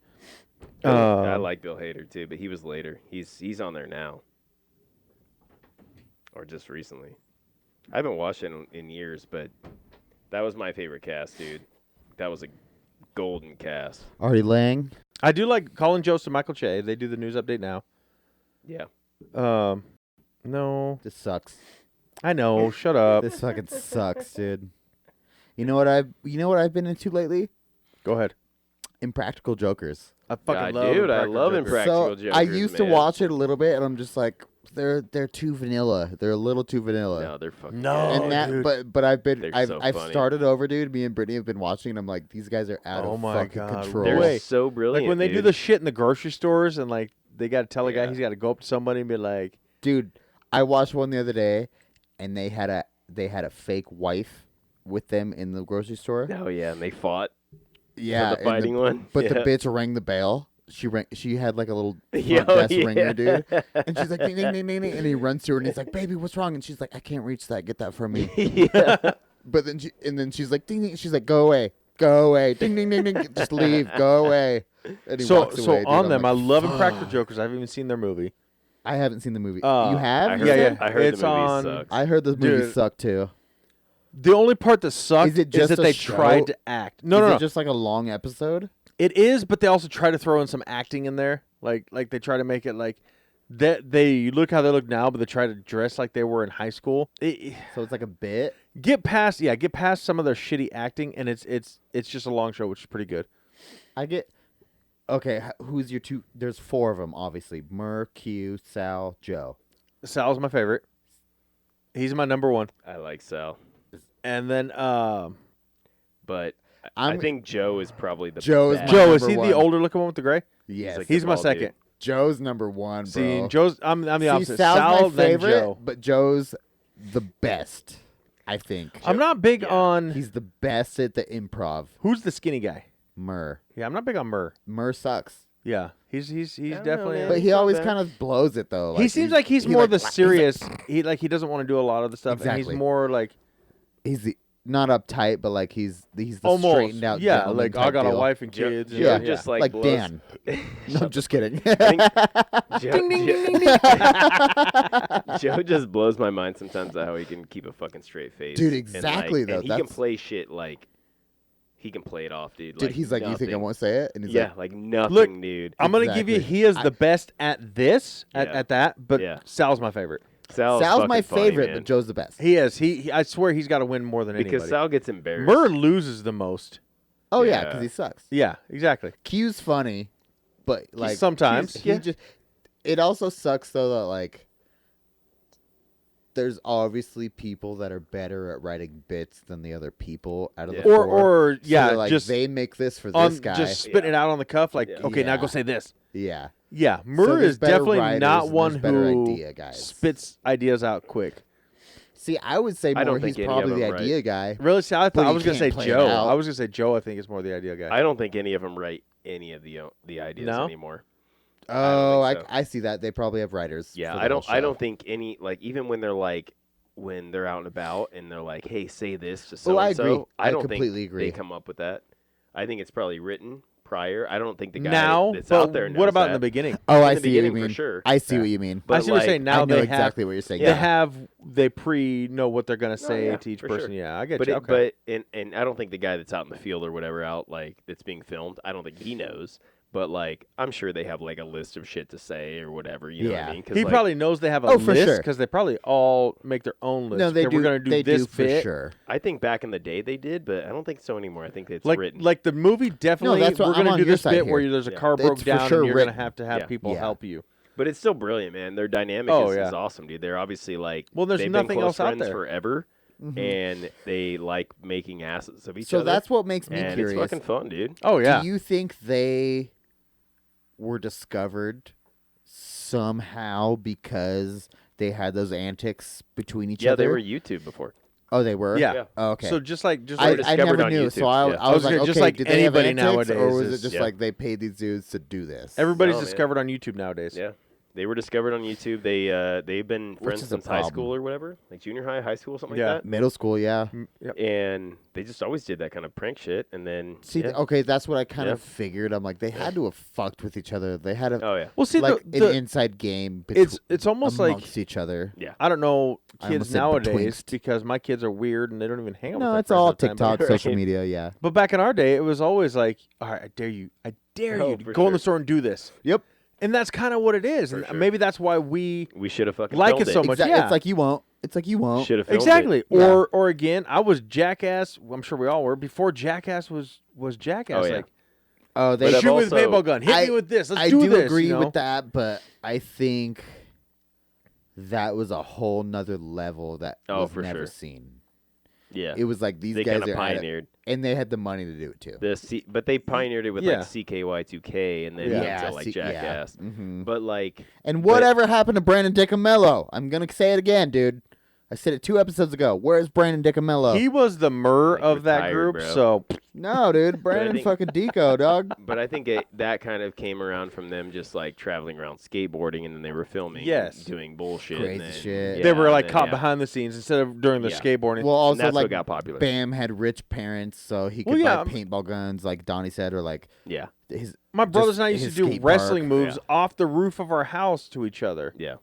I like Bill Hader too, but he was later. He's on there now, or just recently. I haven't watched it in years, but that was my favorite cast, dude. That was a golden cast. Artie Lang. I do like Colin Jost and Michael Che. They do the news update now. Yeah. No, This sucks. I know. Shut up. This fucking sucks, dude. You know what I've been into lately? Go ahead. Impractical Jokers. I fucking God, love dude, I Impractical love Jokers. Impractical So Jokers, I used to man. watch it a little bit, and I'm just like, they're too vanilla. They're a little too vanilla. No, they're fucking. No. good. and that, dude. but I've been, They're I've so I've funny. started over, dude. Me and Brittany have been watching, and I'm like, these guys are out Oh of my fucking God, control. They're Wait. so brilliant. Like when they do dude. the shit in the grocery stores and like they got to tell a guy Yeah. he's got to go up to somebody and be like, Dude, I watched one the other day, and they had a fake wife with them in the grocery store. Oh yeah, and they fought. Yeah, the fighting one. But the Yeah. bitch rang the bell. She had like a little front Yo, desk yeah. ringer, dude. And she's like, ding, ding, ding, ding, ding. And he runs to her and he's like, baby, what's wrong? And she's like, I can't reach that. Get that from me. Yeah. But then she's like, ding, ding. She's like, go away. Go away. Ding, ding, ding, ding. Just leave. Go away. And he so walks away, dude. on I'm them. like, I love fuck. Impractical Jokers. I haven't even seen their movie. I haven't seen the movie. Uh, You have? I You heard, Yeah, said? yeah. I heard It's the movie on- sucks. I heard the movie Dude. sucked too. The only part that sucked Is it just that a they show? tried to act. No, Is no, it no. just like a long episode? It is, but they also try to throw in some acting in there. Like they try to make it like that. They look how they look now, but they try to dress like they were in high school. So it's like a bit. Get past some of their shitty acting, and it's just a long show, which is pretty good. I get. Okay, who's your two? There's 4 of them, obviously. Murr, Q, Sal, Joe. Sal's my favorite. He's my number 1, I like Sal, and then but I think Joe is probably the Joe is best. Joe. Is number he one. the older looking one with the gray? Yes. like He's the my bald second. dude. Joe's number 1, bro. See, Joe's. I'm the See, opposite. Sal's Sal, my then favorite, Joe. but Joe's the best, I think. I'm not big Yeah. on He's the best at the improv. who's the skinny guy. Murr. Yeah, I'm not big on Murr. Murr sucks. Yeah, he's don't know, definitely. man. But he not always bad. kind of blows it, though. He seems like he's more like, the he's serious. He doesn't want to do a lot of the stuff, and Exactly. he's more like he's the not uptight, but like he's the almost straightened out. Yeah, gentleman like I type got a deal. wife and Joe- kids. Joe and, just yeah. like like blows- Dan. No, I'm just kidding. Joe just blows my mind sometimes at how he can keep a fucking straight face. Dude, And, exactly, like, though. And he can That's- play shit like he can play it off, dude. Dude, he's like, you think I nothing. won't say it? And he's Yeah, like, like nothing, Look, dude. I'm gonna give you. Exactly. He is I- the best at this Yeah. at that, but Yeah. Sal's my favorite. Sal's my fucking funny, favorite, man. but Joe's the best. He is. He I swear he's got to win more than because anybody. Sal gets embarrassed. Murr loses the most. Oh yeah, Yeah. because he sucks. Yeah, exactly. Q's funny, but like sometimes. he just. It also sucks though that like there's obviously people that are better at writing bits than the other people out of Yeah. the Or 4. or So yeah, they're like, just they make this for on this guy. just spitting it out on the cuff. Like Yeah. okay, now Yeah. go say this. Yeah. Yeah, So Murr there's is better definitely writers not and one there's better who idea guys. spits ideas out quick. See, I would say I don't more he's think any probably of the them idea guy. Really? See, I But thought I you was gonna say can't play it Joe. out. I was gonna say Joe. I think is more the idea guy. I don't think any of them write any of the ideas No? anymore. Oh, think so. I see that. They probably have writers. Yeah, for the I don't. whole I show. don't think any like even when they're like when they're out and about and they're like, hey, say this to so I and agree. so. I don't completely think agree. they come up with that. I think it's probably written prior. I don't think the guy now, that's but out there knows what about that. in the beginning? Oh, In I the see what you beginning, mean. for sure. I see Yeah. what you mean. But I see what you're like, saying. Now I know they exactly have what you're saying. Yeah. they know what they're gonna say yeah, to each for person. sure. Yeah, I get But you. it, Okay. and I don't think the guy that's out in the field or whatever out like that's being filmed. I don't think he knows. But like I'm sure they have like a list of shit to say or whatever. You know what Yeah. I mean? 'Cause, He like, probably knows they have a Oh, for list sure. because they probably all make their own list. No, they Okay, do. We're gonna do they this do for bit. sure. I think back in the day they did, but I don't think so anymore. I think it's Like written. like the movie definitely. that's what- we're I'm gonna on do your this side bit where here. there's a Yeah. car It's broke for down sure and you're written. gonna have Yeah. people Yeah. help you. But it's still brilliant, man. Their dynamic Oh, is yeah. awesome, dude. They're obviously like Well, there's they've nothing been close else out friends there. forever, and they like making asses of each So other. that's what makes me and curious. it's fucking fun, dude. Oh yeah. Do you think they were discovered somehow because they had those antics between each Yeah, other? they were YouTube before. Oh, they were. Yeah. Yeah. Oh, okay. So just like were I discovered never on knew, YouTube. so I, Yeah. I was like, just okay, like did they have anybody antics, or nowadays was it is- just Yeah. like they paid these dudes to do this? everybody's No, man. discovered on YouTube nowadays. Yeah, they were discovered on YouTube. They've been friends is a since high problem. school or whatever, like junior high, high school, something Yeah. like Middle school, yeah. that. And they just always did that kind of prank shit. And then See, yeah. okay, that's what I kind Yeah. of figured. I'm like, they had to have fucked with each other. They had a Oh yeah, Well, see, like the, an inside game between it's almost like amongst each other. yeah. I don't know I kids almost said nowadays betwixt. because my kids are weird and they don't even hang out. No, with it's their all friends all the time, TikTok, but- social media, yeah. But back in our day, it was always like, all right, I dare you Oh, to for go in the sure. store and do this. Yep. And that's kind of what it is, For and sure. maybe that's why we We should have fucking like filmed it so much. Exactly. Yeah. It's like you won't. It's like you won't. Should have filmed Exactly. It. Yeah. Or again, I was Jackass. I'm sure we all were before Jackass was Jackass. Oh, yeah. Like Oh, they But I've shoot with a also- paintball gun. Hit I- me with this. Let's I do do this. agree you know? with that, but I think that was a whole nother level that Oh, was for never sure. seen. Yeah, It was like these they guys kind of are at it, pioneered and they had the money to do it too. but they pioneered it with Yeah. like CKY2K and then Yeah. into like Jackass. hmm But like, And whatever happened to Brandon Dicamello? I'm gonna say it again, dude. I said it 2 episodes ago. Where's Brandon Dicamello? He was the Murr Like of that retired, group. bro. So No, dude. Brandon think- fucking Deco, dog. but I think that kind of came around from them just like traveling around skateboarding and then they were filming, Yes. doing bullshit, Crazy and then, shit. yeah, they were and like then, caught yeah. behind the scenes instead of during the Yeah. skateboarding. Well, And also that's like what got popular. Bam had rich parents, so he could Well, yeah, buy paintball guns, like Donnie said, or like Yeah, his. My brothers just and I used his to do skate wrestling park. moves off the roof of our house to each other. yeah.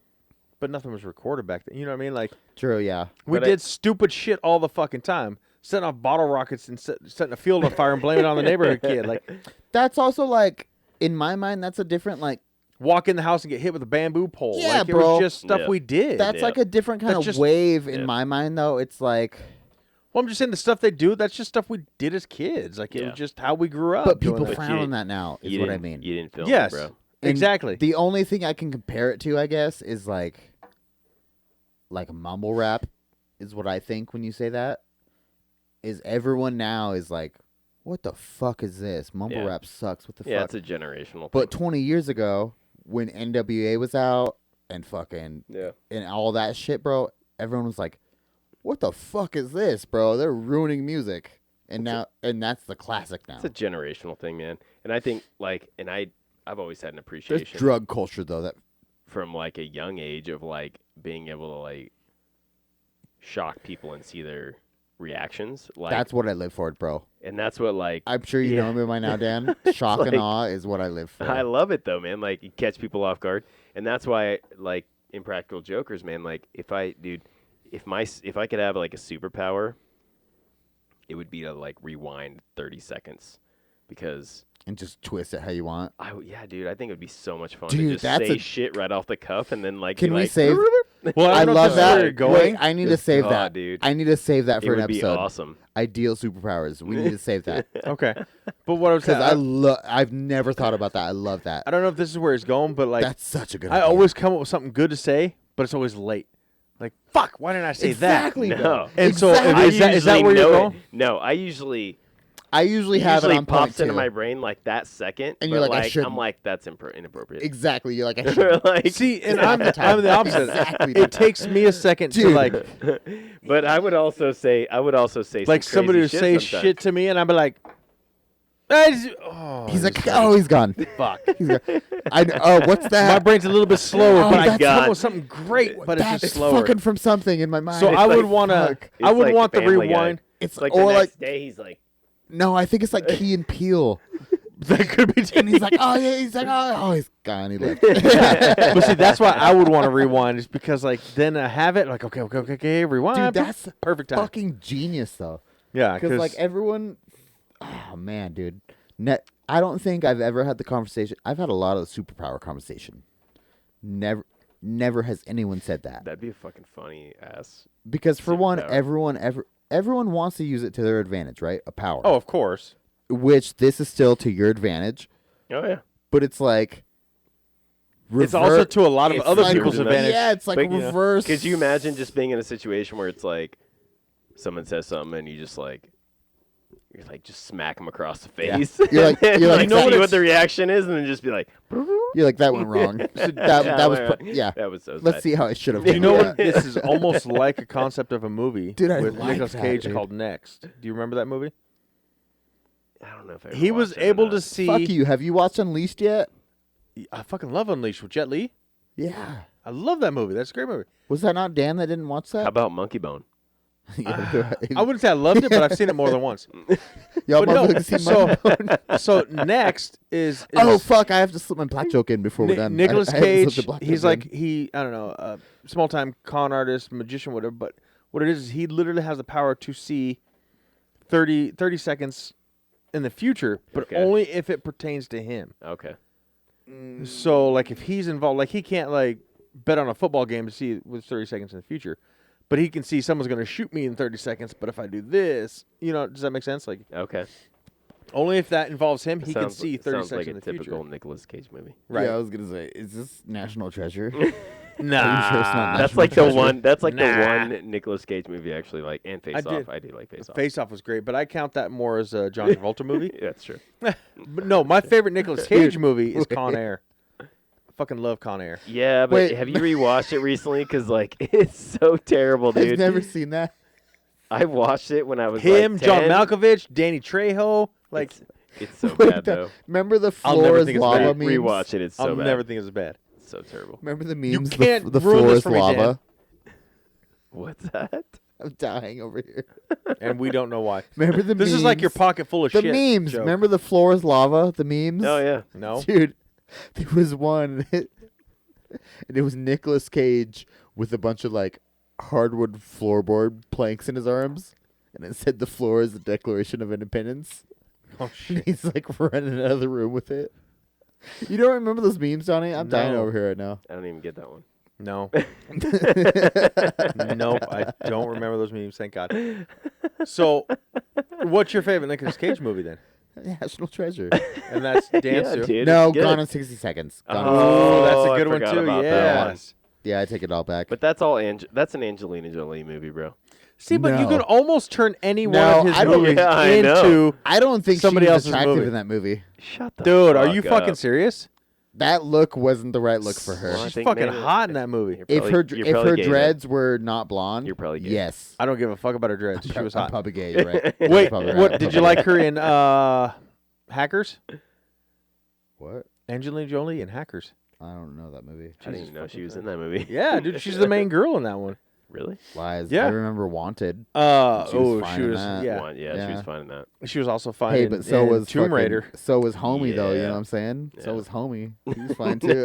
but nothing was recorded back then. You know what I mean? Like, True, yeah. we But did stupid shit all the fucking time. Setting off bottle rockets and setting a field on fire and blaming it on the neighborhood kid. Like, That's also like, in my mind, that's a different like. walk in the house and get hit with a bamboo pole. Yeah, like, it bro. was just stuff Yeah. we did. That's Yeah. like a different kind That's of just- wave in yeah. my mind, though. It's like, well, I'm just saying the stuff they do, that's just stuff we did as kids. Like, it Yeah. was just how we grew up. but doing people that. frown on didn't- that now. Is You what I didn't- mean. You didn't film Yes. it, bro. And Exactly. The only thing I can compare it to, I guess, is like mumble rap, is what I think when you say that. Is everyone now is like, what the fuck is this? Mumble Yeah. rap sucks. What the Yeah, fuck? it's a generational But thing. 20 years ago, when NWA was out and fucking Yeah. and all that shit, bro, everyone was like, what the fuck is this, bro? They're ruining music. And that's the classic now. It's a generational thing, man. And I think, like, and I've always had an There's appreciation drug culture though that from, like, a young age of, like, being able to, like, shock people and see their reactions. Like, that's what I live for, bro. and that's what, like, I'm sure you Yeah. know me by now, Dan. Shock and like- awe is what I live for. I love it though, man. Like, you catch people off guard, and that's why, like, Impractical Jokers, man. Like, if I could have like a superpower, it would be to like rewind 30 seconds, because And just twist it how you want. yeah, dude, I think it would be so much fun Dude, to just that's say a- shit right off the cuff, and then like Can be we like, save? Well, I don't know if love this is that. where you're going. Wait, I need to save Oh, that. dude. I need to save that It for an would be episode. awesome. Ideal superpowers. We need to save that Okay. But what I was because saying, I've never thought about that. I love that. I don't know if this is where it's going, but like, That's such a good. I idea. always come up with something good to say, but it's always late. Like, fuck, why didn't I say exactly. that? No. bro. And so, Exactly. is that usually where you're know going? it. No, I usually I usually have it on point pops into too. my brain like that second, And but you're like, I shouldn't. I'm like, that's inappropriate. Exactly. You're like, I should. Like, See, and I'm the opposite. Exactly. It takes me a second to Dude. like but I would also say like some somebody to crazy say sometimes. shit to me, and I'd be like, oh, He's like, this is- oh, he's gone. fuck. He's gone. What's My that? brain's a little bit slower, Oh, but I that's come God. up with something great, but it's That's just slower. fucking from something in my mind. So It's I like, would want to. fuck. I It's would like want the Family Guy. rewind. it's Like or the like next day, he's like, no, I think it's like Key and Peele. That could be. And he's like, oh yeah, he's like, oh, he's gone. He left. But see, that's why I would want to rewind, is because like then I have it like okay, rewind. Dude, that's perfect time. fucking genius though. Yeah, Because like everyone, oh man, dude. I don't think I've ever had the conversation. I've had a lot of the superpower conversation. Never has anyone said that. that'd be a fucking funny ass. Because for one, Superpower. everyone wants to use it to their advantage, right? A power. oh, of course. Which this is still to your advantage, Oh yeah. but it's like It's also to a lot of It's other like- people's advantage. Yeah, it's like But, you know, reverse. Could you imagine just being in a situation where it's like someone says something and you just like you're like just smack them across the Yeah. face? You're like- and you're then like, see "No, what it's- the reaction is, and then just be like, You're like, that went wrong. that was yeah. That was so Let's sad. see how it should have. Do you know yeah. what? This is almost like a concept of a movie Dude, I with like Nicolas that, Cage dude. called Next. Do you remember that movie? I don't know if I ever He was watched it or able not. to see. Fuck you. Have you watched Unleashed yet? I fucking love Unleashed with Jet Li. Yeah. I love that movie. That's a great movie. Was that not Dan that didn't watch How that? about Monkey Bone? I wouldn't say I loved it, but I've seen it more than once. Y'all But no, motherfuckers seen so- my So Next is Oh fuck! I have to slip my black joke in before we're done. Nicolas I have to slip Cage. the black He's joke like in. I don't know, small time con artist, magician, whatever. But what it is he literally has the power to see 30 seconds in the future, but Okay. only if it pertains to him. Okay. So like if he's involved, like he can't like bet on a football game to see with 30 seconds in the future, but he can see someone's going to shoot me in 30 seconds. But if I do this, does that make sense? Like Okay. only if that involves him, he can Sounds- see 30 sounds seconds like in a the future. typical Nicolas Cage movie. Right? Yeah, I was gonna say, is this National Treasure? Nah, Are you sure it's not That's National like the Treasure? one. That's like the Nah. one Nicolas Cage movie I actually like, and Face did. Off. I do like Face Off. Face Off was great, but I count that more as a John Travolta movie. Yeah, that's true. But no, my favorite Nicolas Cage movie is Con Air. I fucking love Con Air. Yeah, but Wait. have you rewatched it recently? Because like it's so terrible, I've dude. never seen that. I watched it when I was Him, like John 10. Malkovich, Danny Trejo. Like, It's so Wait, bad though. Remember the I'll floor never is think it's lava bad. memes? Rewatch it. It's so I'll bad. never think it's bad. It's so terrible. Remember the memes? can't the ruin floor this is for me, Dan. lava. What's that? I'm dying over here. And we don't know why. Remember the This memes? is like your pocket full of the shit. memes. joke. Remember the floor is lava? The memes. Oh yeah. No. Dude, there was one. And it was Nicolas Cage with a bunch of like hardwood floorboard planks in his arms, and it said the floor is the Declaration of Independence. Oh And shit! he's like running out of the room with it. You don't remember those memes, Donnie? I'm dying No. over here right now. I don't even get that one. No. Nope. I don't remember those memes. Thank God. So, what's your favorite Nicolas Cage movie then? National Treasure. And that's Dance Yeah, too. dude, No, it's good. Gone in 60 Seconds. Gone in Oh, that's I a good one forgot too. about that one. Yes. Yeah, I take it all back. But that's all. That's an Angelina Jolie movie, bro. See, but you No. can almost turn any one No, of his I don't- movies Yeah, I know. into. I don't think Somebody she was else's attractive movie. in that movie. Shut the Dude, are fuck you up. fucking serious? That look wasn't the right look for her. Well, I She's think fucking maybe- hot in that movie. You're If probably- her you're probably gay then. dreads were not blonde, You're probably gay. yes. I don't give a fuck about her dreads. She was I'm hot. probably gay. You're right. Wait, Probably what right. did you like her in? Hackers? What? Angelina Jolie in Hackers. I don't know that movie. I didn't even know she was in that movie. Yeah, dude, she's the main girl in that one. Really? Lies. Yeah. I remember Wanted. She was fine she in was that. yeah. Yeah, she was Yeah. fine in that. She was also fine. Hey, in, but so in was Tomb fucking- Raider. So was Homie though. You Yeah. know what I'm saying? So Yeah. was Homie. He was fine too.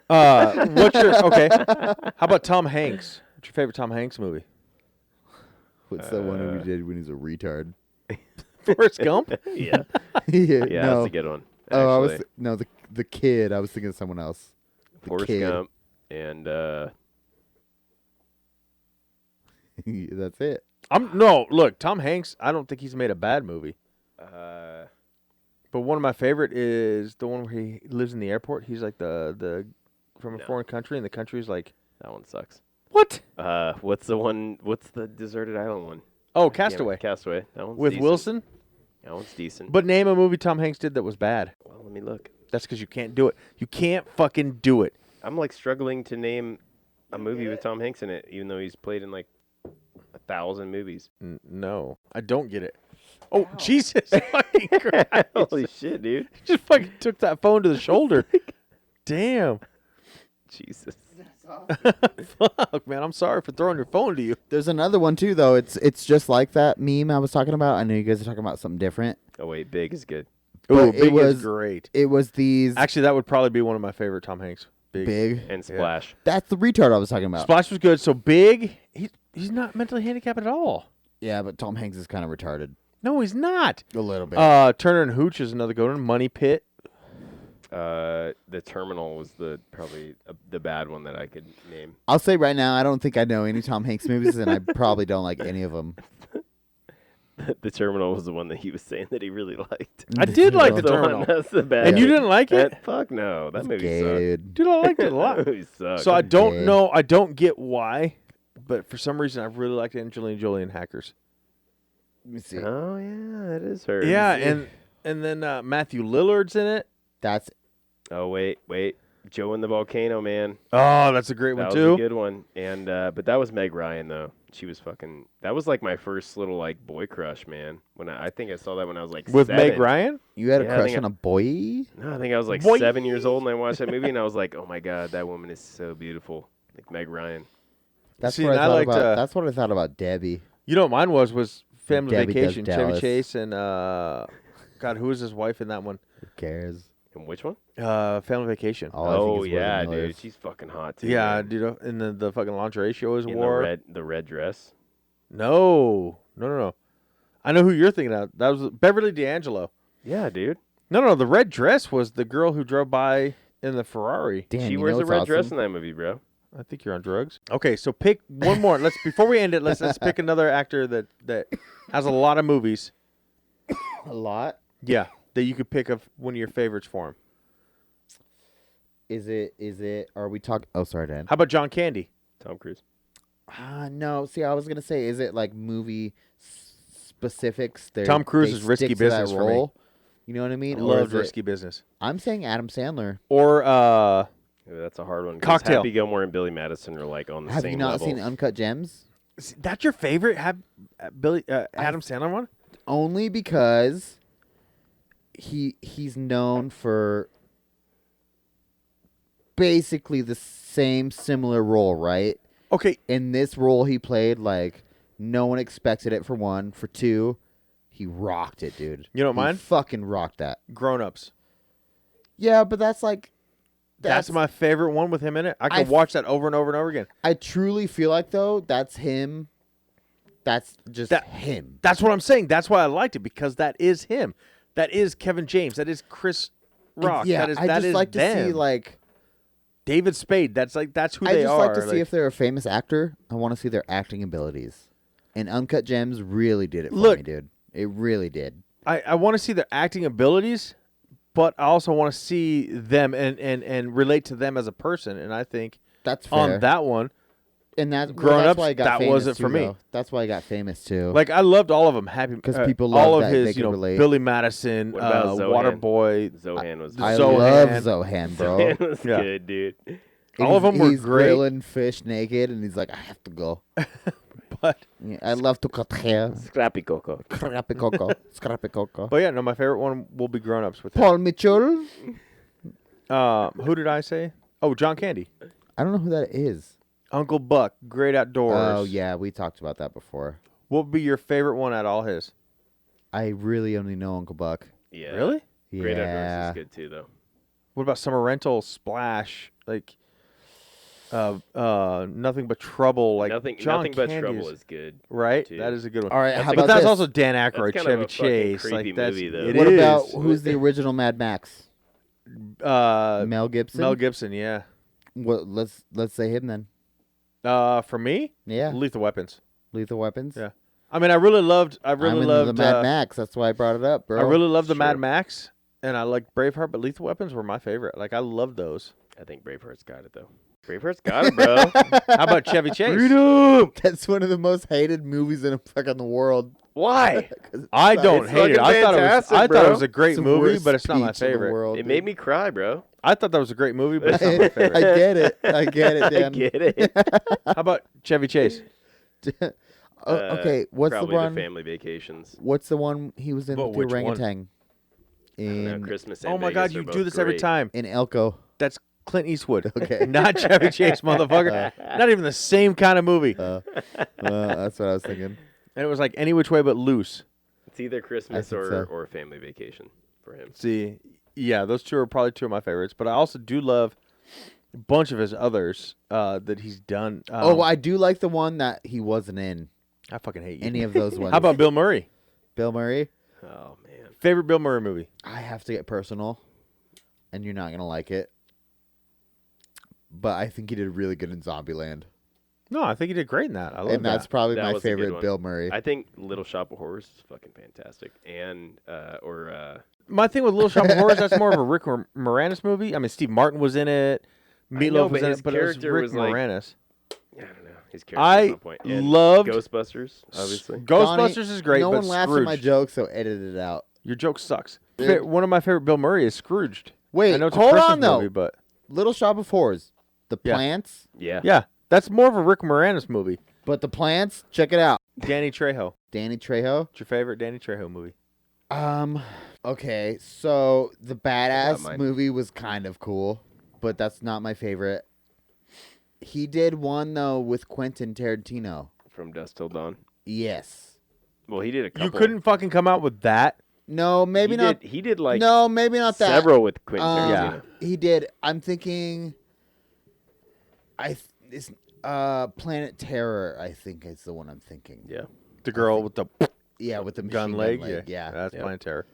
What's your okay? How about Tom Hanks? What's your favorite Tom Hanks movie? What's that one he did when he's a retard? Forrest Gump. Yeah. yeah, Yeah, no. that's a good one. Oh, I was actually. no the kid. I was thinking of someone else. The Forrest kid. Gump and That's it. No, look, Tom Hanks. I don't think he's made a bad movie. uh, But one of my favorite is the one where he lives in the airport. He's like the from a No. foreign country, and the country's like that one sucks. what? What's the one? What's the deserted island one? Oh, Damn it, Castaway Castaway. That one's with decent. Wilson. That one's decent. But name a movie Tom Hanks did that was bad. Well, let me look. That's because you can't do it. You can't fucking do it. I'm like struggling to name a movie with Tom Hanks in it, even though he's played in like 1,000 movies. No, I don't get it. Oh, Jesus fucking Christ. Holy shit, dude! Just fucking took that phone to the shoulder. Damn. Jesus. Fuck, man. I'm sorry for throwing your phone to you. There's another one too though. It's just like that meme I was talking about. I know you guys are talking about something different. Oh wait, Big is good. Ooh, But it Big was- is great. It was these Actually, that would probably be one of my favorite Tom Hanks. big. And Splash. That's the retard I was talking about. Splash was good. So Big, he's not mentally handicapped at all. Yeah, but Tom Hanks is kind of retarded. No, he's not. A little bit. Turner and Hooch is another good one. Money Pit. The Terminal was probably the bad one that I could name. I'll say right now, I don't think I know any Tom Hanks movies, and I probably don't like any of them. The Terminal was the one that he was saying that he really liked. I did like That's The the one- Terminal. That's the bad. And you one. didn't like it? Fuck no, that movie Gay, sucked. dude. Dude, I liked it a lot. That movie sucked. So I don't gay. know. I don't get why, but for some reason I really liked Angelina Jolie in Hackers. Let me see. Oh yeah, that is her. Yeah, and then Matthew Lillard's in it. That's Oh wait, Joe and the Volcano Man. Oh, that's a great That one was too. a good one. And but that was Meg Ryan though. She was fucking. That was like my first little like boy crush, man. When I think I saw that when I was like With 7. Meg Ryan. you had a Yeah, I crush think on a boy. No, I think I was like Boy. 7 years old and I watched that movie and I was like, oh my god, that woman is so beautiful, like Meg Ryan. That's See, what I and I thought liked, about. That's what I thought about Debbie. You know what mine was Family Debbie Does Vacation. Chevy Dallas. Chase and God, who was his wife in that one? Who cares? And which one? Family Vacation. All I think Oh is yeah, William Miller. dude, she's fucking hot too. Yeah, man. dude. And the fucking lingerie show is In wore. the red dress. No. I know who you're thinking of. That was Beverly D'Angelo. Yeah, dude. No. The red dress was the girl who drove by in the Ferrari. Damn, She you wears know a what's red awesome? dress in that movie, bro. I think you're on drugs. Okay, so pick one more. Before we end it, let's pick another actor that has a lot of movies. A lot. Yeah, that you could pick of one of your favorites for him. Is it? Are we talking? Oh, sorry, Dan. How about John Candy? Tom Cruise. No. See, I was gonna say, is it like movie specifics? Tom Cruise they is risky stick to that business for me. role? You know what I mean? I Or love is it- risky business. I'm saying Adam Sandler. Or Yeah, that's a hard one. 'cause Cocktail. Happy Gilmore and Billy Madison are like on the Have same you not level. seen Uncut Gems? that's your favorite? Have Adam Sandler one? Only because he's known for basically the same similar role, right? Okay, In this role he played, like, no one expected it for one. For two, he rocked it, dude. You know what He mine? fucking rocked that. Grown Ups. Yeah, but that's like That's my favorite one with him in it. I can watch that over and over and over again. I truly feel like though that's him. That's just him. That's what I'm saying. That's why I liked it, because that is him. That is Kevin James. That is Chris Rock. Yeah, that I just is like to them. see like David Spade. That's who I they just are. like to see if they're a famous actor. I want to see their acting abilities. And Uncut Gems really did it for me, dude. It really did. I want to see their acting abilities, but I also want to see them and relate to them as a person. And I think That's fair. on that one, And that's Grown that's Ups, why I got that famous wasn't too, for me. though. That's why I got famous too. like I loved all of them. Happy 'Cause people love all of that they his, can relate. Billy Madison, What about Zohan? Waterboy. Zohan was I Zohan. love Zohan, bro. Zohan was Yeah. good, dude. All of them were he's great. grilling fish naked, and he's like, I have to go. But Yeah, I love to cut hair. Scrappy Coco. Scrappy coco. Scrappy coco. yeah, no, my favorite one will be Grown Ups with Paul Mitchell. who did I say? Oh, John Candy. I don't know who that is. Uncle Buck, Great Outdoors. Oh, yeah. We talked about that before. What would be your favorite one out of all his? I really only know Uncle Buck. Yeah. Really? Great Outdoors Yeah. is good too, though. What about Summer Rental, Splash, like Nothing But Trouble, like nothing John but Candy's- Trouble is good. right? too. That is a good one. All right, That's how a But about that's this? also Dan Aykroyd, That's kind of Chevy a fucking Chase. creepy Like that's movie, though. it What is. about who's the original Mad Max? Mel Mel Gibson. Gibson? Yeah. Well, let's say him then. For me, Yeah. Lethal Weapons. Lethal Weapons. Yeah. I mean, I really loved. I'm into the Mad Max. That's why I brought it up, bro. I really loved the Mad Sure. Max, and I liked Braveheart, but Lethal Weapons were my favorite. Like I loved those. I think Braveheart's got it, though. Braveheart's got it, bro. How about Chevy Chase? That's one of the most hated movies in the world. Why? I don't It's hate it. fucking fantastic, I thought bro. it was a great It's the movie, worst but it's not my speech in the favorite. world, It dude. made me cry, bro. I thought that was a great movie, but it's not my I favorite. get it. I get it, I Dan. get it. How about Chevy Chase? Okay, what's the Probably one? family vacations. What's the one he was in But with the which one? orangutan? I don't know, In Christmas and Oh my Vegas God, are you both do this every great. time. in Elko. That's Clint Eastwood. Okay. Not Chevy Chase, motherfucker. Not even the same kind of movie. That's what I was thinking. And it was like Any Which Way But Loose. It's either Christmas think or, so. or family vacation for him. See, yeah, those two are probably two of my favorites. But I also do love a bunch of his others that he's done. I do like the one that he wasn't in. I fucking hate you. Any of those ones. How about Bill Murray? Bill Murray? Oh, man. Favorite Bill Murray movie? I have to get personal, and you're not gonna like it. But I think he did really good in Zombieland, No, I think he did great in that. I love and that's that. probably That my was a good favorite one. Bill Murray. I think Little Shop of Horrors is fucking fantastic. And, My thing with Little Shop of Horrors, that's more of a Rick Moranis movie. I mean, Steve Martin was in it. know, Meatloaf was but in his it, but it was character Rick was like- Moranis. I don't know. His character's I on point. And loved Ghostbusters, obviously. Ghostbusters Donnie, is great, No but one laughed at Scrooged. my joke, so edit it out. Your joke sucks. Dude. One of my favorite Bill Murray is Scrooged. Wait, I know it's a hold Christmas on though. movie, but Little Shop of Horrors, the Yeah. plants, Yeah. yeah, that's more of a Rick Moranis movie. but the plants. Check it out. Danny Trejo. Danny Trejo. What's your favorite Danny Trejo movie? Okay, so the Badass mine. movie was kind of cool, but that's not my favorite. He did one though with Quentin Tarantino. From Dusk Till Dawn. Yes. Well, he did a couple. You couldn't fucking come out with that. No, maybe he not. Did, he did like No, maybe not that. several with Quentin Um, Tarantino. He did. I'm thinking. It's Planet Terror. I think is the one I'm thinking. Yeah. The girl with the Yeah, with the gun machine leg. Yeah. That's Yep. Planet Terror.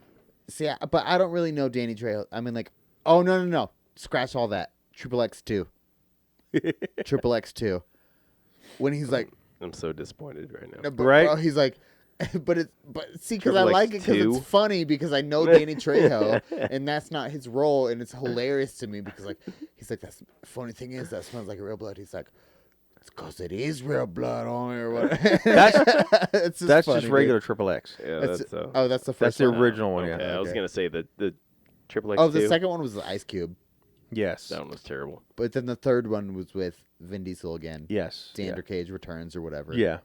See, but I don't really know Danny Trejo. I mean, like, oh no, scratch all that. Triple X2. Triple X2. When he's like, I'm so disappointed right now. no, but, Right? bro, he's like, but see, because I Triple like it because X2? it's funny because I know Danny Trejo and that's not his role and it's hilarious to me because like he's like that's funny thing is that smells like real blood. He's like, it's because it is real blood on me or what? That's That's just regular Triple X. Yeah, That's, that's oh, that's the That's first the one. original one, okay. yeah. I was gonna say the Triple X. Oh, the second one was the Ice Cube, Yes. That one was terrible. but then the third one was with Vin Diesel again. Yes. Xander Cage returns or whatever. Yeah.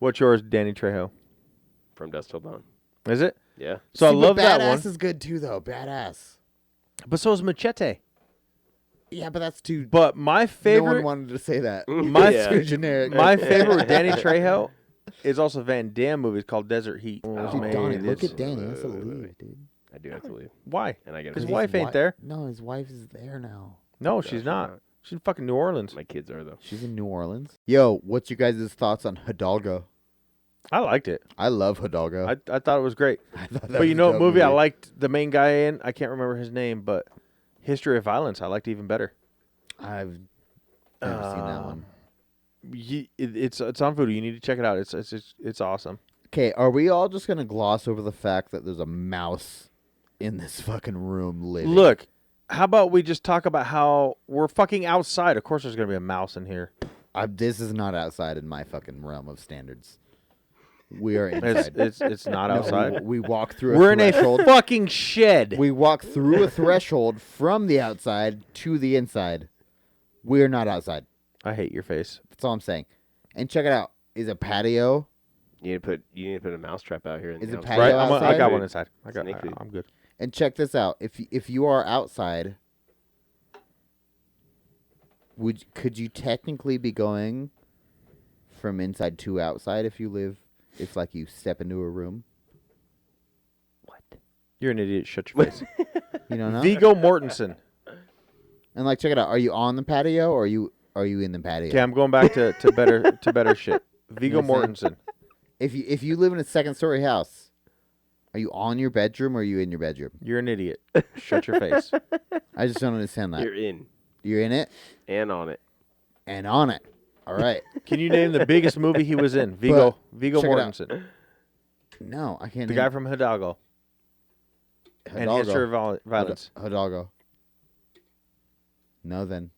What's yours, Danny Trejo? From Dusk Till Dawn. Is it? Yeah. So See, I love but that Badass one. is good too, though. Badass. But so is Machete. Yeah, but that's too. But my No one favorite, wanted to say that. My Yeah. Too generic. my favorite with Danny Trejo is also a Van Damme movie called Desert Heat. Dude, Oh, Donnie, man, look it's- at Danny. That's a wait, wait, leave, wait. dude. I do have to leave, Why? and I got His to wife ain't there. No, his wife is there now. No, she's not. She's in fucking New Orleans. My kids are though. She's in New Orleans. Yo, what's your guys' thoughts on Hidalgo? I liked it. I love Hidalgo. I thought it was great. I thought that But was you a know what dope movie I liked the main guy in? I can't remember his name, but History of Violence I liked even better. I've never seen that one. It's on Voodoo. You need to check it out. It's awesome. Okay, are we all just gonna gloss over the fact that there's a mouse in this fucking room living? Look, how about we just talk about how we're fucking outside? Of course there's going to be a mouse in here. This is not outside in my fucking realm of standards. We are inside. It's not No, outside. we walk through. We're a in a threshold. fucking shed. We walk through a threshold from the outside to the inside. We are not outside. I hate your face. That's all I'm saying. And check it out. Is a patio? You need to put a mousetrap out here. In Is the it house. patio Right? outside? I got one inside. Sneak peek. I'm good. And check this out. If you are outside, could you technically be going from inside to outside if you step into a room? You're an idiot. Shut your face. You don't know? Viggo Mortensen. And check it out. Are you on the patio or are you in the patio? Okay, I'm going back to better shit. Viggo You know what I'm Mortensen. If you live in a second story house, are you on your bedroom or are you in your bedroom? You're an idiot. Shut your face. I just don't understand that. You're in You're in it and on it. and on it. All right. Can you name the biggest movie he was in? Viggo check it out. Mortensen. No, I can't. The guy from Hidalgo. And Hidalgo. History of Violence. Hidalgo. No, then.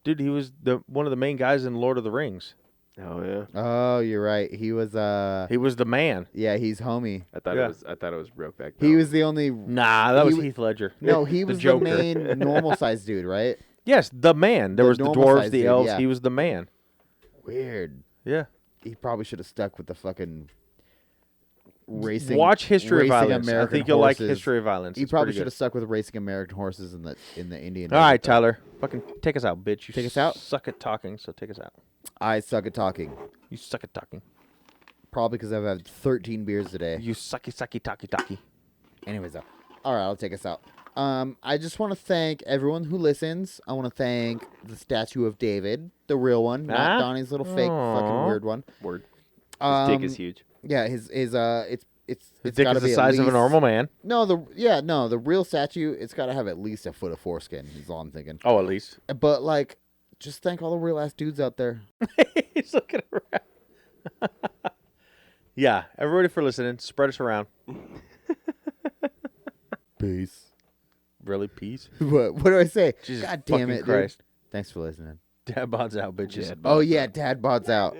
Dude, he was one of the main guys in Lord of the Rings. Oh yeah. Oh, you're right. He was He was the man. yeah, he's homie. I thought Yeah. it was Brokeback. He was the only Nah, that He was wa- Heath Ledger. No, he The was the Joker. main normal sized dude, right? Yes, the man. There The was the normal dwarves, sized the dude, elves. yeah. He was the man. Weird. Yeah. He probably should have stuck with the fucking racing. Watch History of racing Violence. I American think you'll like horses. History of Violence. He It's probably pretty should good. have stuck with racing American horses in the Indian. All right, desert, though. Tyler. Fucking take us out, bitch. You Take us out? Suck at talking, so take us out. I suck at talking. You suck at talking. Probably because I've had 13 beers today. You sucky, talkie. Anyways, though. All right, I'll take us out. I just want to thank everyone who listens. I want to thank the statue of David, the real one, not Ah? Donnie's little fake fucking Aw. weird one. Word. His dick is Um, huge. Yeah, his His it's dick got to is be the at size of a least- normal man. No, the real statue, it's got to have at least a foot of foreskin. Is all I'm thinking. Oh, at least. But just thank all the real ass dudes out there. He's looking around. Yeah, everybody for listening. Spread us around. Peace. Really, peace. What do I say? Jesus God damn fucking it, Christ. dude. Thanks for listening. Dad bods out, bitches. Dad Oh bods yeah, out. Dad Bods out.